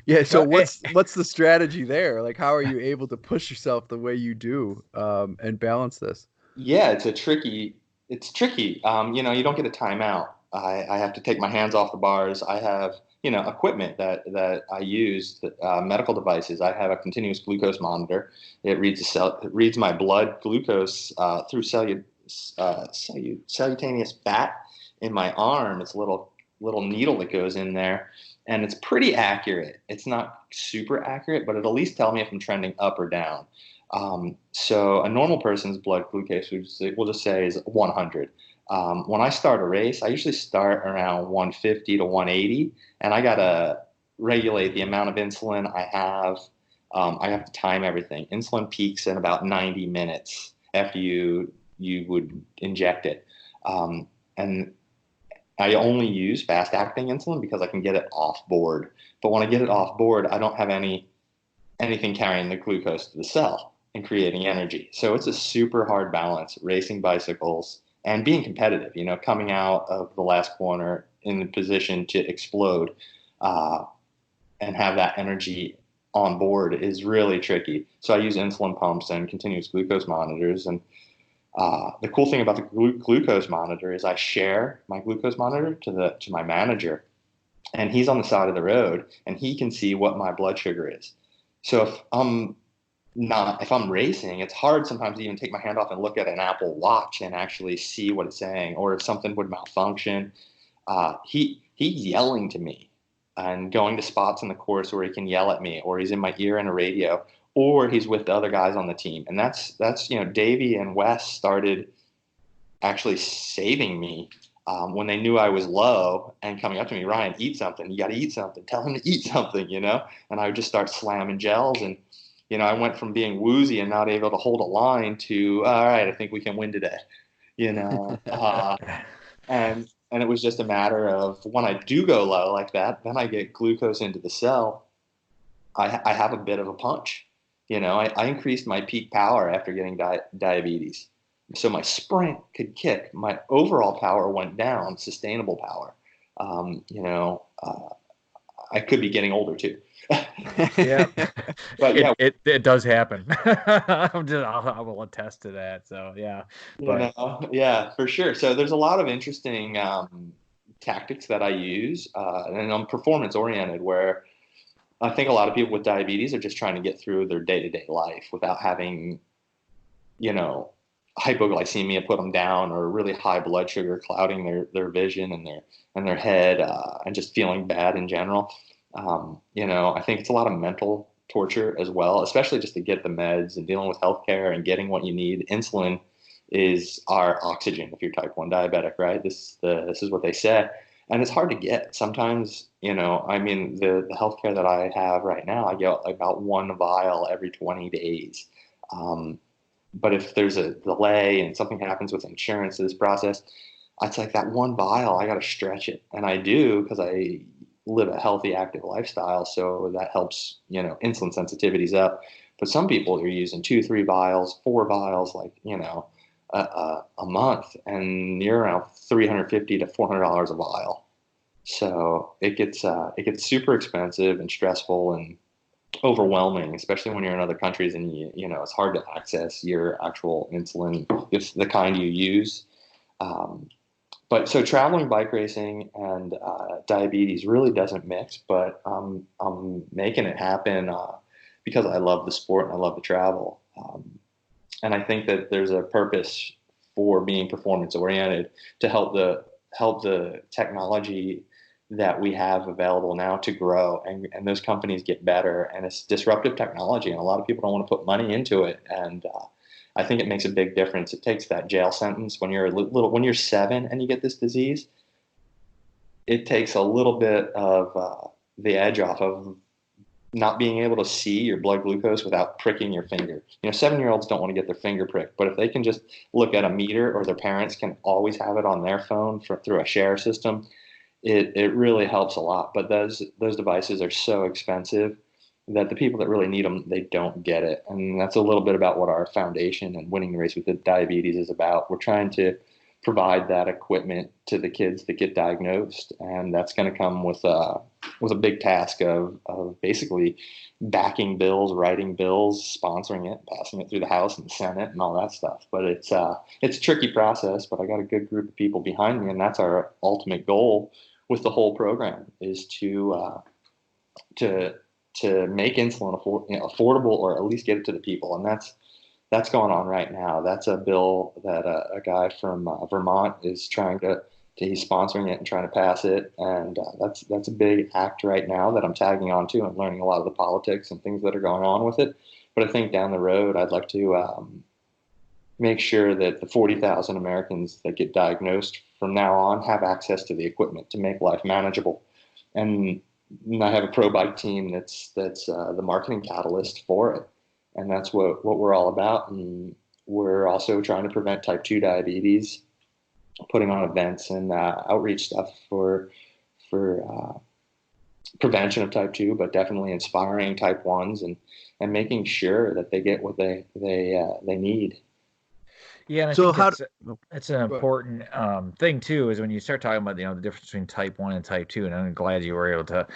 Yeah. So what's the strategy there? Like, how are you able to push yourself the way you do, and balance this? Yeah, it's tricky. You don't get a timeout. I have to take my hands off the bars. I have, equipment that I use, medical devices. I have a continuous glucose monitor. It reads my blood glucose through subcutaneous fat in my arm. It's a little needle that goes in there, and it's pretty accurate. It's not super accurate, but it'll at least tell me if I'm trending up or down. So a normal person's blood glucose, we'll just say, is 100. When I start a race, I usually start around 150 to 180, and I gotta regulate the amount of insulin I have. I have to time everything. Insulin peaks in about 90 minutes after you would inject it, and I only use fast acting insulin because I can get it off board. But when I get it off board, I don't have anything carrying the glucose to the cell and creating energy. So it's a super hard balance, racing bicycles and being competitive, coming out of the last corner in the position to explode and have that energy on board is really tricky. So I use insulin pumps and continuous glucose monitors. And the cool thing about the glucose monitor is I share my glucose monitor to my manager, and he's on the side of the road, and he can see what my blood sugar is. So if I'm racing, it's hard sometimes to even take my hand off and look at an Apple Watch and actually see what it's saying, or if something would malfunction. He's yelling to me and going to spots in the course where he can yell at me, or he's in my ear in a radio, or he's with the other guys on the team. And that's Davey and Wes started actually saving me when they knew I was low and coming up to me, Ryan, eat something. You got to eat something. Tell him to eat something, And I would just start slamming gels. And, I went from being woozy and not able to hold a line to, all right, I think we can win today, and it was just a matter of when I do go low like that, then I get glucose into the cell. I have a bit of a punch. I increased my peak power after getting diabetes. So my sprint could kick. My overall power went down, sustainable power. I could be getting older too. Yeah, but yeah, it does happen. I will attest to that. So yeah, yeah, for sure. So there's a lot of interesting tactics that I use, and I'm performance oriented, where I think a lot of people with diabetes are just trying to get through their day-to-day life without having, hypoglycemia put them down, or really high blood sugar clouding their vision and their head, and just feeling bad in general. I think it's a lot of mental torture as well, especially just to get the meds and dealing with healthcare and getting what you need. Insulin is our oxygen if you're type 1 diabetic, right? This is what they say. And it's hard to get. Sometimes, the healthcare that I have right now, I get about one vial every 20 days. But if there's a delay and something happens with insurance to this process, it's like that one vial, I got to stretch it. And I do, because I live a healthy, active lifestyle. So that helps, insulin sensitivity's up. But some people are using 2, 3 vials, 4 vials, a month, and you're around $350 to $400 a vial. So it gets super expensive and stressful and overwhelming, especially when you're in other countries and it's hard to access your actual insulin, if the kind you use. But so traveling, bike racing, and diabetes really doesn't mix, but I'm making it happen because I love the sport and I love to travel. And I think that there's a purpose for being performance oriented to help the technology that we have available now to grow, and those companies get better. And it's disruptive technology, and a lot of people don't want to put money into it. And I think it makes a big difference. It takes that jail sentence when you're when you're 7 and you get this disease. It takes a little bit of the edge off of not being able to see your blood glucose without pricking your finger. 7-year-olds don't want to get their finger pricked, but if they can just look at a meter, or their parents can always have it on their phone through a share system, it really helps a lot. But those devices are so expensive that the people that really need them, they don't get it. And that's a little bit about what our foundation and Winning the Race with the Diabetes is about. We're trying to provide that equipment to the kids that get diagnosed, and that's going to come with a big task of basically backing bills, writing bills, sponsoring it, passing it through the House and the Senate and all that stuff. But it's a tricky process, but I got a good group of people behind me, and that's our ultimate goal with the whole program, is to make insulin affordable, or at least get it to the people. And that's going on right now. That's a bill that a guy from Vermont is trying he's sponsoring it and trying to pass it. And that's a big act right now that I'm tagging on to and learning a lot of the politics and things that are going on with it. But I think down the road, I'd like to, make sure that the 40,000 Americans that get diagnosed from now on have access to the equipment to make life manageable. And I have a pro bike team that's the marketing catalyst for it, and that's what we're all about. And we're also trying to prevent type 2 diabetes, putting on events and outreach stuff for prevention of type 2, but definitely inspiring type 1s and making sure that they get what they need. Yeah, and I So think it's an important thing too. Is when you start talking about the difference between type 1 and type 2, and I'm glad you were able to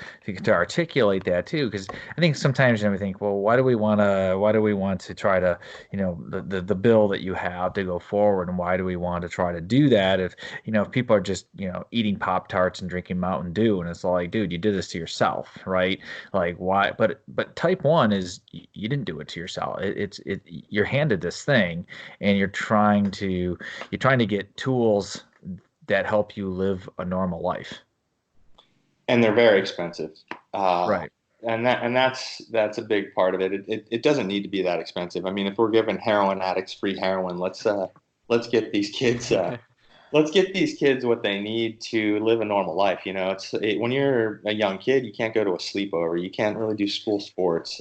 articulate that too, because I think sometimes we think, well, why do we want to try to the bill that you have to go forward, and why do we want to try to do that if if people are just eating Pop-Tarts and drinking Mountain Dew, and it's all like, dude, you did this to yourself, right? Like, why? But type 1 is you didn't do it to yourself. You're handed this thing, and you're trying to get tools that help you live a normal life, and they're very expensive. Right. And that's a big part of it. It doesn't need to be that expensive. I mean, if we're giving heroin addicts free heroin, let's get these kids what they need to live a normal life. When you're a young kid, you can't go to a sleepover, you can't really do school sports.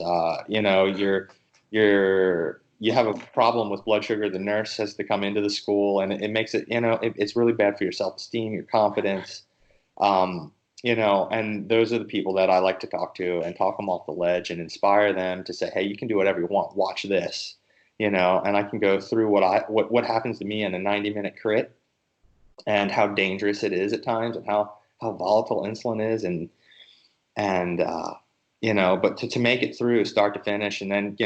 You have a problem with blood sugar, the nurse has to come into the school, and it makes it, it's really bad for your self-esteem, your confidence. And those are the people that I like to talk to and talk them off the ledge and inspire them to say, hey, you can do whatever you want. Watch this, and I can go through what happens to me in a 90-minute crit and how dangerous it is at times and how volatile insulin is. But to make it through start to finish, and then,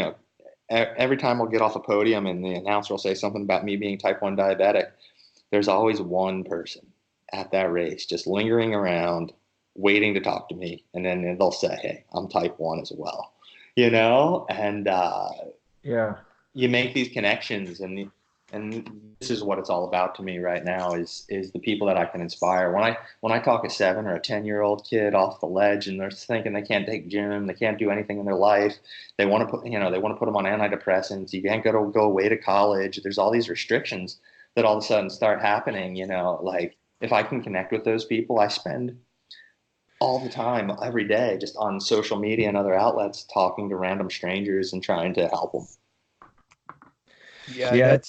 every time I'll get off a podium and the announcer will say something about me being type 1 diabetic, there's always one person at that race just lingering around, waiting to talk to me. And then they'll say, hey, I'm type 1 as well, and yeah, you make these connections, and this is what it's all about to me right now is the people that I can inspire. When I talk a 7 or a 10-year-old kid off the ledge and they're thinking they can't take gym, they can't do anything in their life, they want to put them on antidepressants, you can't go away to college, there's all these restrictions that all of a sudden start happening, like if I can connect with those people, I spend all the time every day just on social media and other outlets talking to random strangers and trying to help them. Yeah.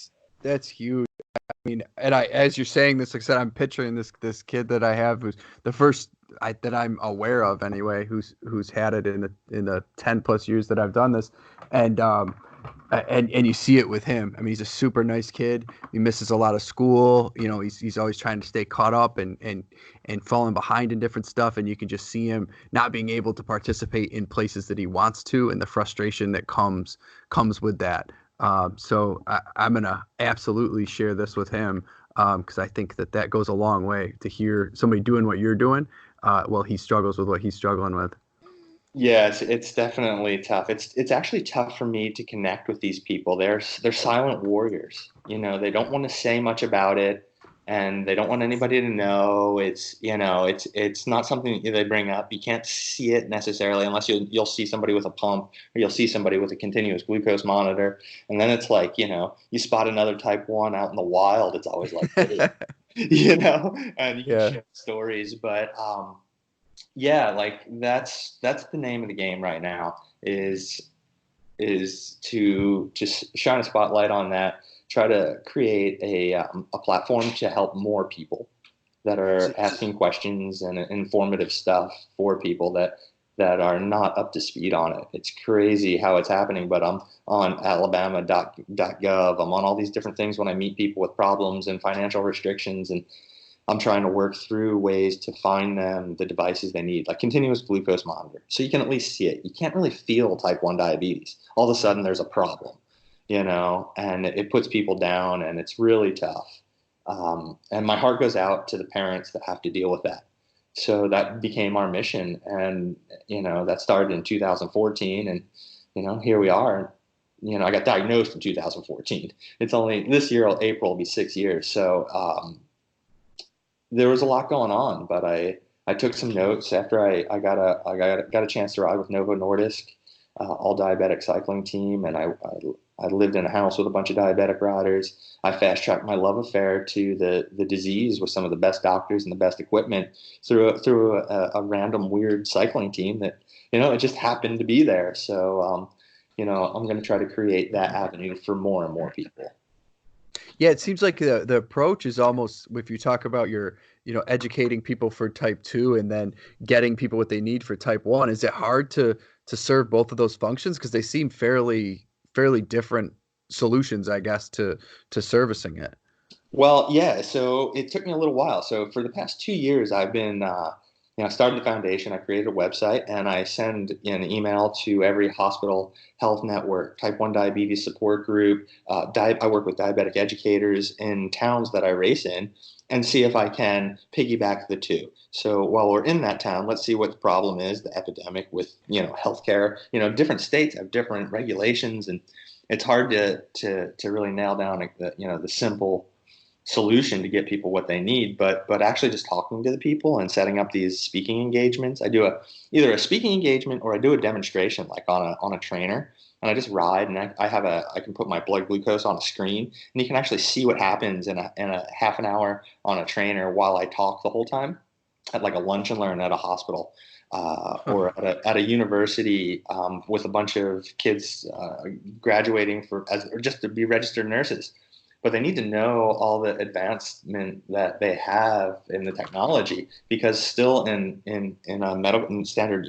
That's huge. I mean, and as you're saying this, like I said, I'm picturing this kid that I have who's the first that I'm aware of anyway, who's had it in the 10+ years that I've done this, and you see it with him. I mean, he's a super nice kid. He misses a lot of school. He's always trying to stay caught up and falling behind in different stuff, and you can just see him not being able to participate in places that he wants to, and the frustration that comes with that. So I'm going to absolutely share this with him because I think that goes a long way to hear somebody doing what you're doing while he struggles with what he's struggling with. Yeah, it's definitely tough. It's actually tough for me to connect with these people. They're silent warriors. They don't want to say much about it, and they don't want anybody to know. It's not something they bring up. You can't see it necessarily unless you'll see somebody with a pump or you'll see somebody with a continuous glucose monitor, and then it's like you spot another type 1 out in the wild. It's always like, hey, and you can share stories, but yeah, like that's the name of the game right now is to just shine a spotlight on that. Try to create a platform to help more people that are asking questions and informative stuff for people that are not up to speed on it. It's crazy how it's happening, but I'm on alabama.gov. I'm on all these different things when I meet people with problems and financial restrictions, and I'm trying to work through ways to find them the devices they need, like continuous glucose monitor, so you can at least see it. You can't really feel type 1 diabetes. All of a sudden there's a problem. And it puts people down, and it's really tough. And my heart goes out to the parents that have to deal with that. So that became our mission. And, that started in 2014. And, here we are. I got diagnosed in 2014. It's only this year, April will be 6 years. So there was a lot going on, but I took some notes after I got a chance to ride with Novo Nordisk, all diabetic cycling team. And I lived in a house with a bunch of diabetic riders. I fast-tracked my love affair to the disease with some of the best doctors and the best equipment through a random weird cycling team that, it just happened to be there. So, I'm going to try to create that avenue for more and more people. Yeah, it seems like the approach is almost, if you talk about your, educating people for type 2 and then getting people what they need for type 1, is it hard to serve both of those functions? Because they seem fairly different solutions, I guess, to servicing it. Well, yeah. So it took me a little while. So for the past 2 years, I've been, I started the foundation. I created a website, and I send an email to every hospital, health network, type 1 diabetes support group. I work with diabetic educators in towns that I race in, and see if I can piggyback the two. So while we're in that town, let's see what the problem is, the epidemic with, healthcare. Different states have different regulations, and it's hard to really nail down the simple solution to get people what they need, but actually just talking to the people and setting up these speaking engagements. I do either a speaking engagement or I do a demonstration like on a trainer, and I just ride, and I can put my blood glucose on a screen, and you can actually see what happens in a half an hour on a trainer while I talk the whole time at like a lunch and learn at a hospital. Or at a university with a bunch of kids graduating or just to be registered nurses. But they need to know all the advancement that they have in the technology, because still in a medical standard,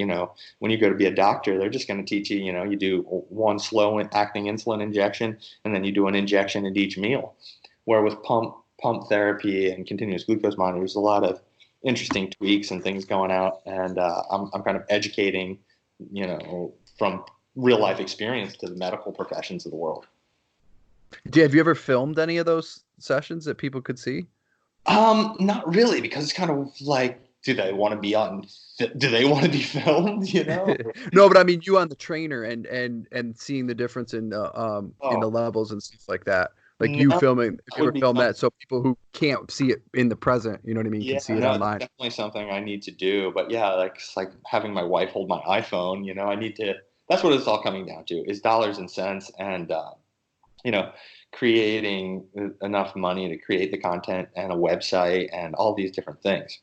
when you go to be a doctor, they're just going to teach you, you do one slow acting insulin injection, and then you do an injection at each meal. Where with pump therapy and continuous glucose monitors, a lot of interesting tweaks and things going out, and I'm kind of educating, from real life experience to the medical professions of the world. Have you ever filmed any of those sessions that people could see? Not really, because it's kind of like, do they want to be filmed? No, but I mean, you on the trainer and seeing the difference in the levels and stuff like that. Like you filming, if you ever film that, so people who can't see it in the present, you know what I mean, can see it online. It's definitely something I need to do. But yeah, like it's like having my wife hold my iPhone. I need to. That's what it's all coming down to: is dollars and cents, and creating enough money to create the content and a website and all these different things.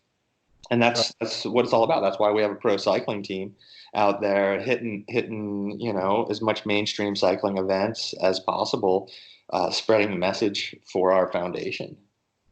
And that's what it's all about. That's why we have a pro cycling team out there hitting as much mainstream cycling events as possible, spreading the message for our foundation.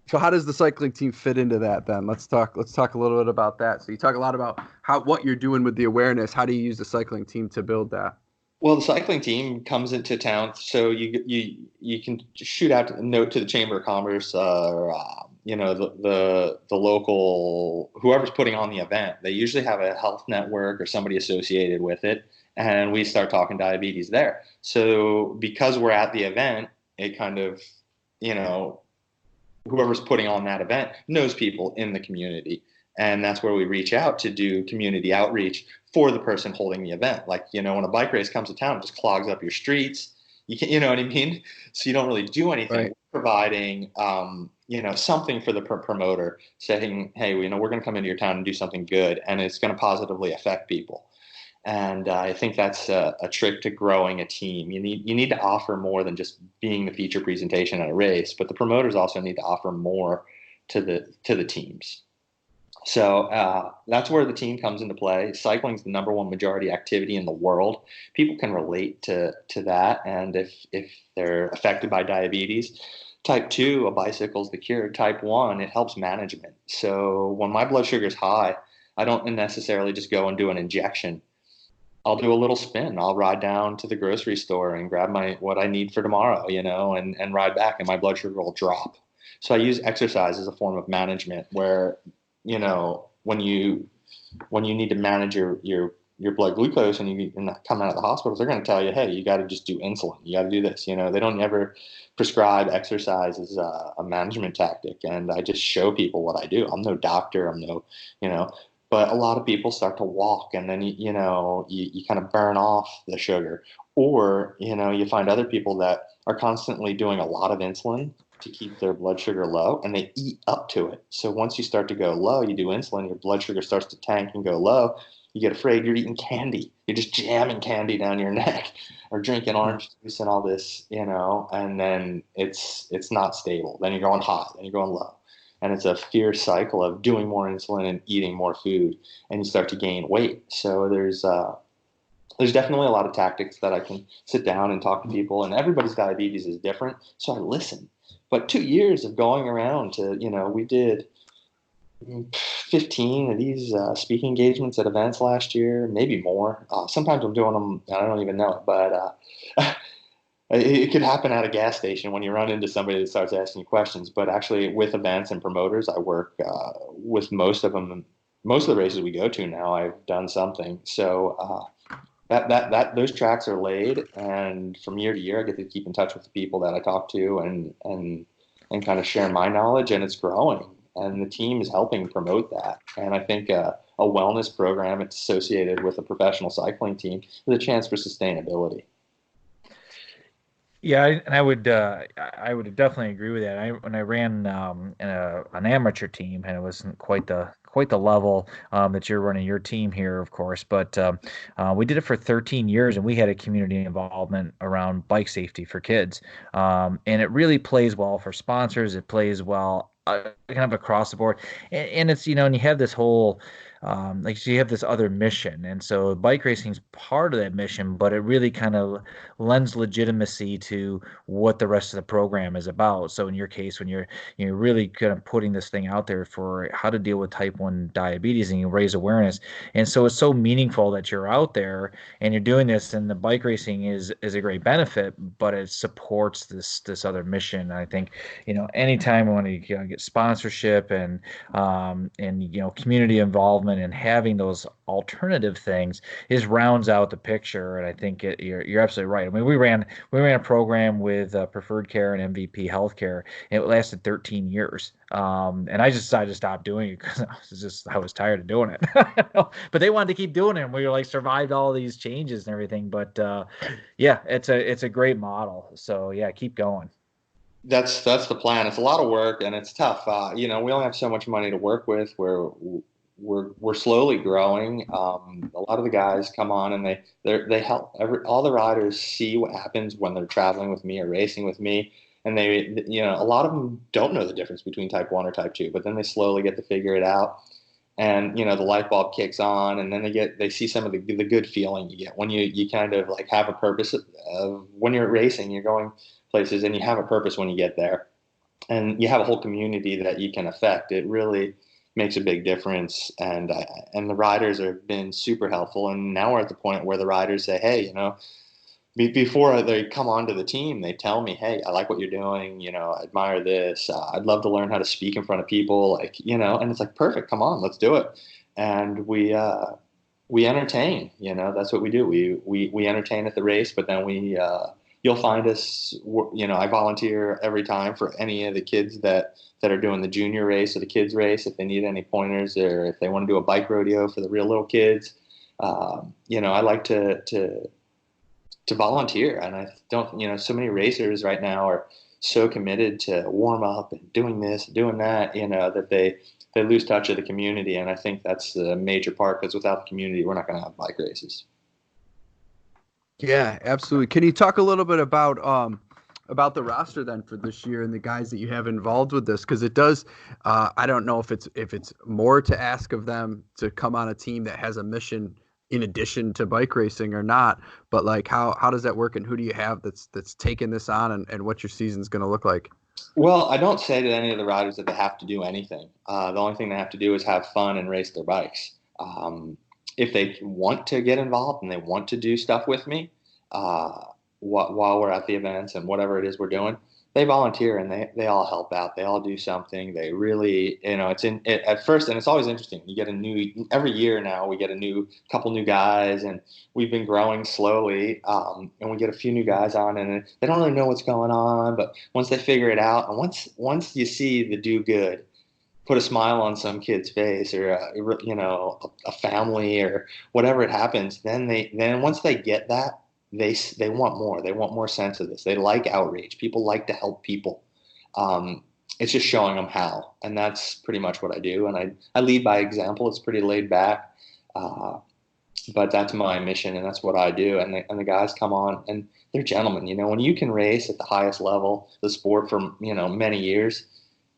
So how does the cycling team fit into that then? Let's talk a little bit about that. So you talk a lot about what you're doing with the awareness. How do you use the cycling team to build that? Well, the cycling team comes into town, so you can shoot out a note to the Chamber of Commerce, or the local, whoever's putting on the event. They usually have a health network or somebody associated with it, and we start talking diabetes there. So because we're at the event, it kind of, whoever's putting on that event knows people in the community. And that's where we reach out to do community outreach for the person holding the event. Like, when a bike race comes to town, it just clogs up your streets. You know what I mean? So you don't really do anything. Right. We're providing, something for the promoter, saying, hey, we're going to come into your town and do something good, and it's going to positively affect people. And I think that's a trick to growing a team. You need to offer more than just being the feature presentation at a race, but the promoters also need to offer more to the teams. So that's where the team comes into play. Cycling is the number one majority activity in the world. People can relate to that, and if they're affected by diabetes, type 2, a bicycle is the cure. Type 1, it helps management. So when my blood sugar is high, I don't necessarily just go and do an injection. I'll do a little spin. I'll ride down to the grocery store and grab what I need for tomorrow, and ride back, and my blood sugar will drop. So I use exercise as a form of management where, when you need to manage your blood glucose and you come out of the hospital, they're going to tell you, hey, you got to just do insulin. You got to do this. They don't ever prescribe exercise as a management tactic. And I just show people what I do. I'm no doctor. I'm no, but a lot of people start to walk, and then, you kind of burn off the sugar. Or, you find other people that are constantly doing a lot of insulin to keep their blood sugar low, and they eat up to it. So once you start to go low, you do insulin, your blood sugar starts to tank and go low. You get afraid, you're eating candy. you're just jamming candy down your neck or drinking orange juice and all this, and then it's not stable. Then you're going high, then you're going low. And it's a fierce cycle of doing more insulin and eating more food, and you start to gain weight. So there's definitely a lot of tactics that I can sit down and talk to people, and everybody's diabetes is different, so I listen. But 2 years of going around to, we did 15 of these speaking engagements at events last year, maybe more. Sometimes I'm doing them and I don't even know it, but it could happen at a gas station when you run into somebody that starts asking you questions. But actually, with events and promoters, I work with most of them. Most of the races we go to now, I've done something. So those tracks are laid, and from year to year, I get to keep in touch with the people that I talk to and kind of share my knowledge, and it's growing. And the team is helping promote that. And I think a wellness program associated with a professional cycling team is a chance for sustainability. Yeah, and I would definitely agree with that. When I ran an amateur team, and it wasn't quite the level that you're running your team here, of course, but we did it for 13 years, and we had a community involvement around bike safety for kids, and it really plays well for sponsors. It plays well kind of across the board, and it's and you have this whole so you have this other mission, and so bike racing is part of that mission, but it really kind of lends legitimacy to what the rest of the program is about. So in your case, when you're really kind of putting this thing out there for how to deal with type 1 diabetes, and you raise awareness, and so it's so meaningful that you're out there and you're doing this, and the bike racing is a great benefit, but it supports this other mission. I think anytime when you get sponsorship and community involvement and having those alternative things is rounds out the picture. And I think you're absolutely right. I mean, we ran a program with Preferred Care and MVP Healthcare, and it lasted 13 years. And I just decided to stop doing it because I was tired of doing it. But they wanted to keep doing it, and we survived all these changes and everything. But yeah, it's a great model. So yeah, keep going. That's the plan. It's a lot of work and it's tough. We only have so much money to work with. We're slowly growing. A lot of the guys come on and they help. All the riders see what happens when they're traveling with me or racing with me, and a lot of them don't know the difference between type 1 or type 2, but then they slowly get to figure it out. And the light bulb kicks on, and then they see some of the good feeling you get when you kind of like have a purpose of when you're racing, you're going places, and you have a purpose when you get there, and you have a whole community that you can affect. It really makes a big difference, and the riders have been super helpful. And now we're at the point where the riders say, hey, before they come onto the team, they tell me, hey, I like what you're doing, I admire this, I'd love to learn how to speak in front of people, and it's like, perfect, come on, let's do it. And we entertain, that's what we do. We entertain at the race, but then you'll find us, I volunteer every time for any of the kids that are doing the junior race or the kids race, if they need any pointers, or if they want to do a bike rodeo for the real little kids. I like to volunteer, and I don't, so many racers right now are so committed to warm up and doing this and doing that, that they lose touch of the community. And I think that's the major part, because without the community, we're not going to have bike races. Yeah, absolutely. Can you talk a little bit about the roster then for this year and the guys that you have involved with this? Because it does, I don't know if it's more to ask of them to come on a team that has a mission in addition to bike racing or not, but like how does that work, and who do you have that's taking this on, and what your season's going to look like? Well, I don't say to any of the riders that they have to do anything. The only thing they have to do is have fun and race their bikes. If they want to get involved and they want to do stuff with me while we're at the events and whatever it is we're doing, they volunteer and they all help out. They all do something. They really, it's at first, and it's always interesting. You get every year now we get a couple new guys, and we've been growing slowly. And we get a few new guys on, and they don't really know what's going on, but once they figure it out, and once you see the do good, put a smile on some kid's face, or a family or whatever it happens, then once they get that, they want more. They want more sense of this. They like outreach. People like to help people. It's just showing them how, and that's pretty much what I do. And I lead by example. It's pretty laid back. but that's my mission and that's what I do. And the guys come on and they're gentlemen. When you can race at the highest level, the sport for, many years,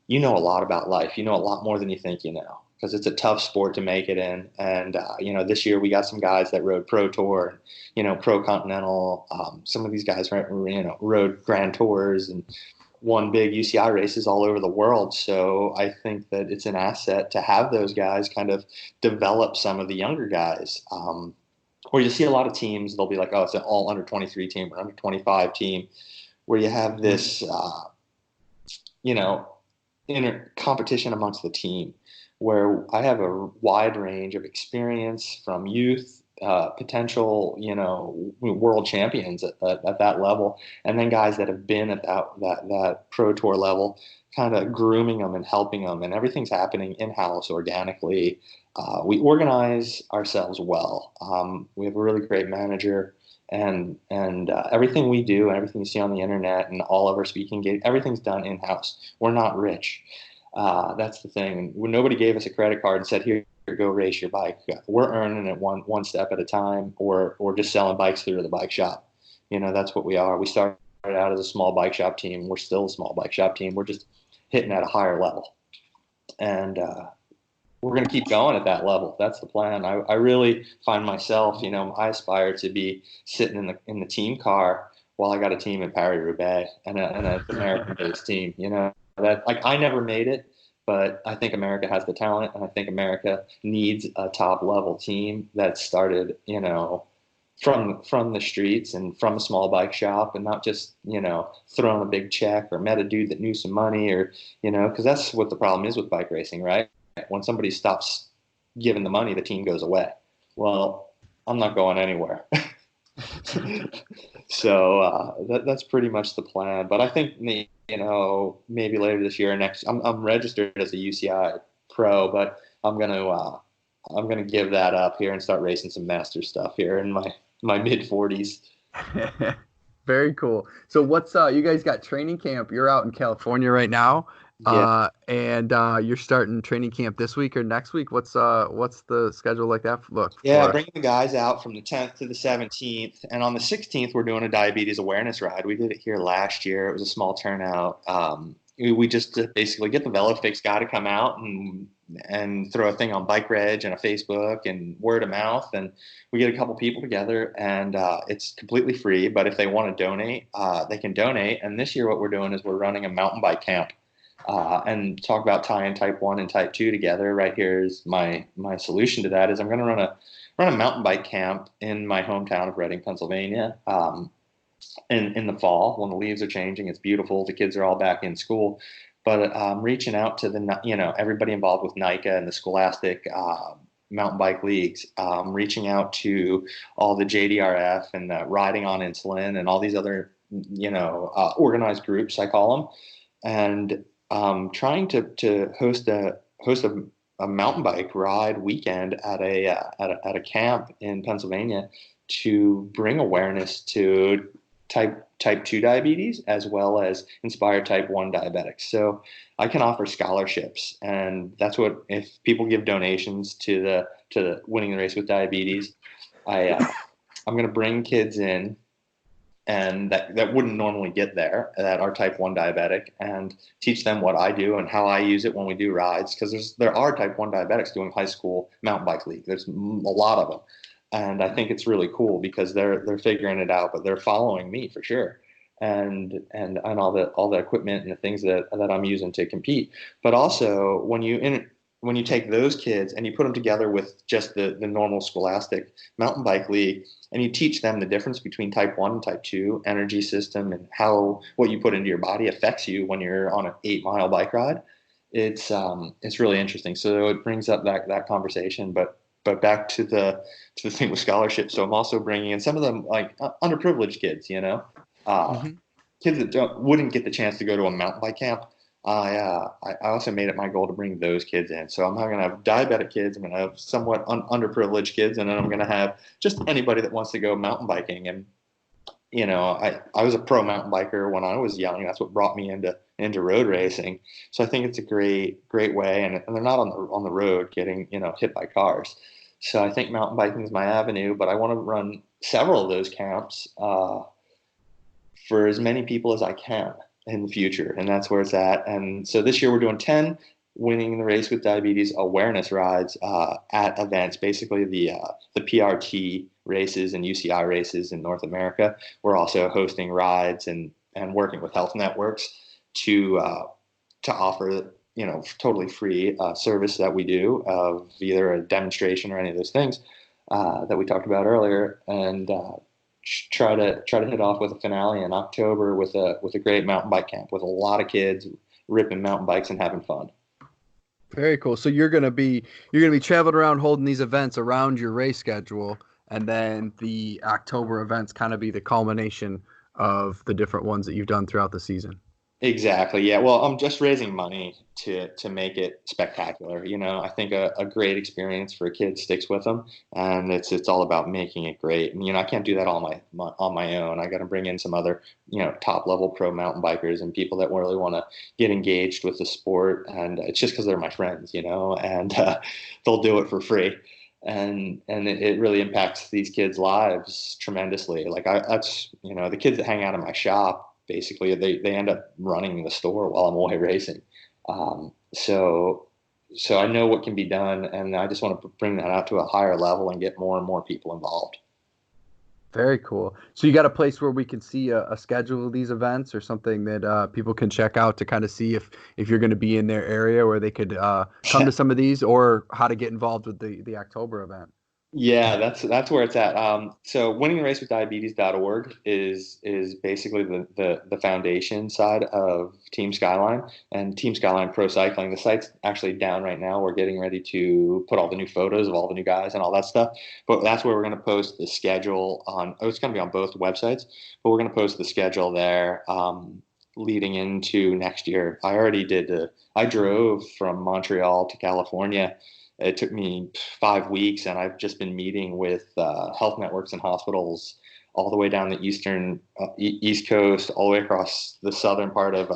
you know a lot about life. You know a lot more than you think you know, because it's a tough sport to make it in. And, this year we got some guys that rode Pro Tour, Pro Continental. Some of these guys, rode Grand Tours and won big UCI races all over the world. So I think that it's an asset to have those guys kind of develop some of the younger guys. Or you see a lot of teams, they'll be like, oh, it's an all under 23 team or under 25 team, where you have this, competition amongst the team, where I have a wide range of experience from youth, potential, world champions at that level, and then guys that have been at that Pro Tour level, kind of grooming them and helping them, and everything's happening in-house organically. We organize ourselves well. We have a really great manager, and everything we do, and everything you see on the internet, and all of our speaking gigs, everything's done in-house. We're not rich. That's the thing. When nobody gave us a credit card and said, "Here, go race your bike." We're earning it one step at a time, or just selling bikes through the bike shop. That's what we are. We started out as a small bike shop team. We're still a small bike shop team. We're just hitting at a higher level, and we're going to keep going at that level. That's the plan. I really find myself, I aspire to be sitting in the team car while I got a team in Paris-Roubaix and an American-based team. That, like, I never made it, but I think America has the talent, and I think America needs a top-level team that started, from the streets and from a small bike shop, and not just, throwing a big check or met a dude that knew some money, or, because that's what the problem is with bike racing, right? When somebody stops giving the money, the team goes away. Well, I'm not going anywhere. So that's pretty much the plan. But I think maybe later this year or next, I'm registered as a UCI pro, but I'm gonna give that up here and start racing some master stuff here in my mid 40s. Very cool. So what's you guys got training camp? You're out in California right now. Yeah. And you're starting training camp this week or next week. What's the schedule like that look? Yeah, bringing the guys out from the 10th to the 17th, and on the 16th we're doing a diabetes awareness ride. We did it here last year. It was a small turnout. We just basically get the VeloFix guy to come out and throw a thing on Bike Reg and a Facebook and word of mouth, and we get a couple people together, and it's completely free. But if they want to donate, they can donate. And this year what we're doing is we're running a mountain bike camp. And talk about tying type 1 and type 2 together. Right here is my solution to that is I'm going to run a mountain bike camp in my hometown of Reading, Pennsylvania, in the fall when the leaves are changing. It's beautiful. The kids are all back in school, but reaching out to everybody involved with NICA and the Scholastic mountain bike leagues, reaching out to all the JDRF and the Riding on Insulin and all these other organized groups, I call them, and trying to host a mountain bike ride weekend at a camp in Pennsylvania to bring awareness to type 2 diabetes as well as inspire type 1 diabetics. So I can offer scholarships, and that's what, if people give donations to the Winning the Race with Diabetes, I'm going to bring kids in and that wouldn't normally get there, that are type 1 diabetic, and teach them what I do and how I use it when we do rides. Because there are type 1 diabetics doing high school mountain bike league. There's a lot of them. And I think it's really cool because they're figuring it out, but they're following me for sure. And all the equipment and the things that I'm using to compete. But also when you take those kids and you put them together with just the normal Scholastic mountain bike league, and you teach them the difference between type 1 and type 2 energy system and how what you put into your body affects you when you're on an 8-mile bike ride, it's really interesting. So it brings up that conversation. But back to the thing with scholarships. So I'm also bringing in some of them, like underprivileged kids, kids that wouldn't get the chance to go to a mountain bike camp. I also made it my goal to bring those kids in. So I'm going to have diabetic kids. I'm going to have somewhat underprivileged kids, and then I'm going to have just anybody that wants to go mountain biking. And I was a pro mountain biker when I was young. That's what brought me into road racing. So I think it's a great way, and they're not on the road getting hit by cars. So I think mountain biking is my avenue, but I want to run several of those camps for as many people as I can in the future, and that's where it's at. And so this year we're doing 10 Winning the Race with Diabetes awareness rides at events, basically the PRT races and UCI races in North America. We're also hosting rides and working with health networks to offer totally free service that we do of either a demonstration or any of those things that we talked about earlier, and try to hit off with a finale in October with a great mountain bike camp with a lot of kids ripping mountain bikes and having fun. Very cool. So you're gonna be traveling around holding these events around your race schedule, and then the October events kind of be the culmination of the different ones that you've done throughout the season. Exactly. Yeah. Well, I'm just raising money to make it spectacular. I think a great experience for a kid sticks with them, and it's all about making it great. And I can't do that on my own. I got to bring in some other top level pro mountain bikers and people that really want to get engaged with the sport. And it's just because they're my friends, and they'll do it for free. And it really impacts these kids' lives tremendously. Like that's the kids that hang out in my shop. Basically, they end up running the store while I'm away racing. So I know what can be done, and I just want to bring that out to a higher level and get more and more people involved. Very cool. So you got a place where we can see a schedule of these events, or something that people can check out to kind of see if you're going to be in their area, where they could come to some of these, or how to get involved with the October event? Yeah, that's where it's at. So winningtheracewithdiabetes.org is basically the foundation side of Team Skyline and Team Skyline Pro Cycling. The site's actually down right now. We're getting ready to put all the new photos of all the new guys and all that stuff. But that's where we're going to post the schedule on. Oh, it's going to be on both websites, but we're going to post the schedule there leading into next year. I drove from Montreal to California. It took me 5 weeks, and I've just been meeting with health networks and hospitals all the way down the East Coast, all the way across the southern part of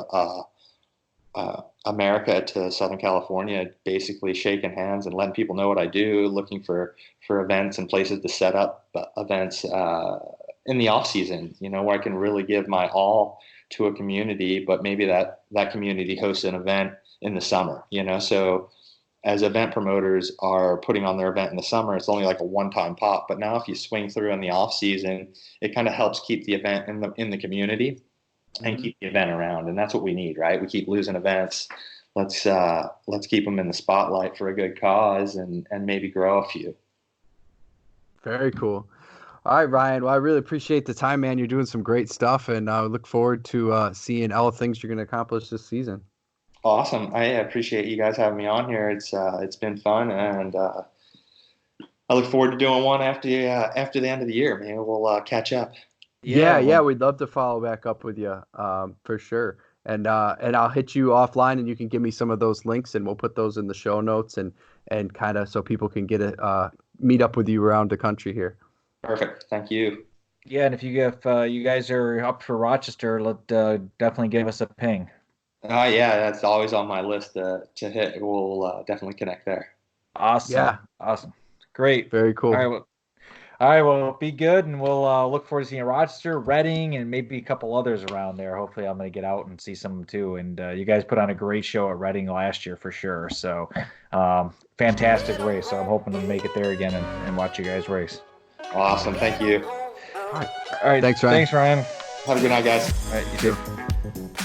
America to Southern California, basically shaking hands and letting people know what I do, looking for events and places to set up events in the off season, where I can really give my all to a community, but maybe that community hosts an event in the summer, so as event promoters are putting on their event in the summer, it's only like a one-time pop. But now if you swing through in the off season, it kind of helps keep the event in the community and keep the event around. And that's what we need, right? We keep losing events. Let's keep them in the spotlight for a good cause and maybe grow a few. Very cool. All right, Ryan. Well, I really appreciate the time, man. You're doing some great stuff, and I look forward to seeing all the things you're going to accomplish this season. Awesome. I appreciate you guys having me on here. It's been fun, and I look forward to doing one after the end of the year. Maybe we'll catch up. Yeah, we'd love to follow back up with you for sure. And I'll hit you offline, and you can give me some of those links, and we'll put those in the show notes, and kind of so people can get meet up with you around the country here. Perfect. Thank you. Yeah, and if you guys are up for Rochester, definitely give us a ping. Yeah, that's always on my list to hit. We'll definitely connect there. Awesome. Yeah. Awesome. Great. Very cool. All right. Well, be good, and we'll look forward to seeing Rochester, Reading, and maybe a couple others around there. Hopefully, I'm going to get out and see some too. And you guys put on a great show at Reading last year for sure. So, fantastic race. So I'm hoping to make it there again and watch you guys race. Awesome. Thank you. All right. Thanks, Ryan. Thanks, Ryan. Have a good night, guys. All right. You too.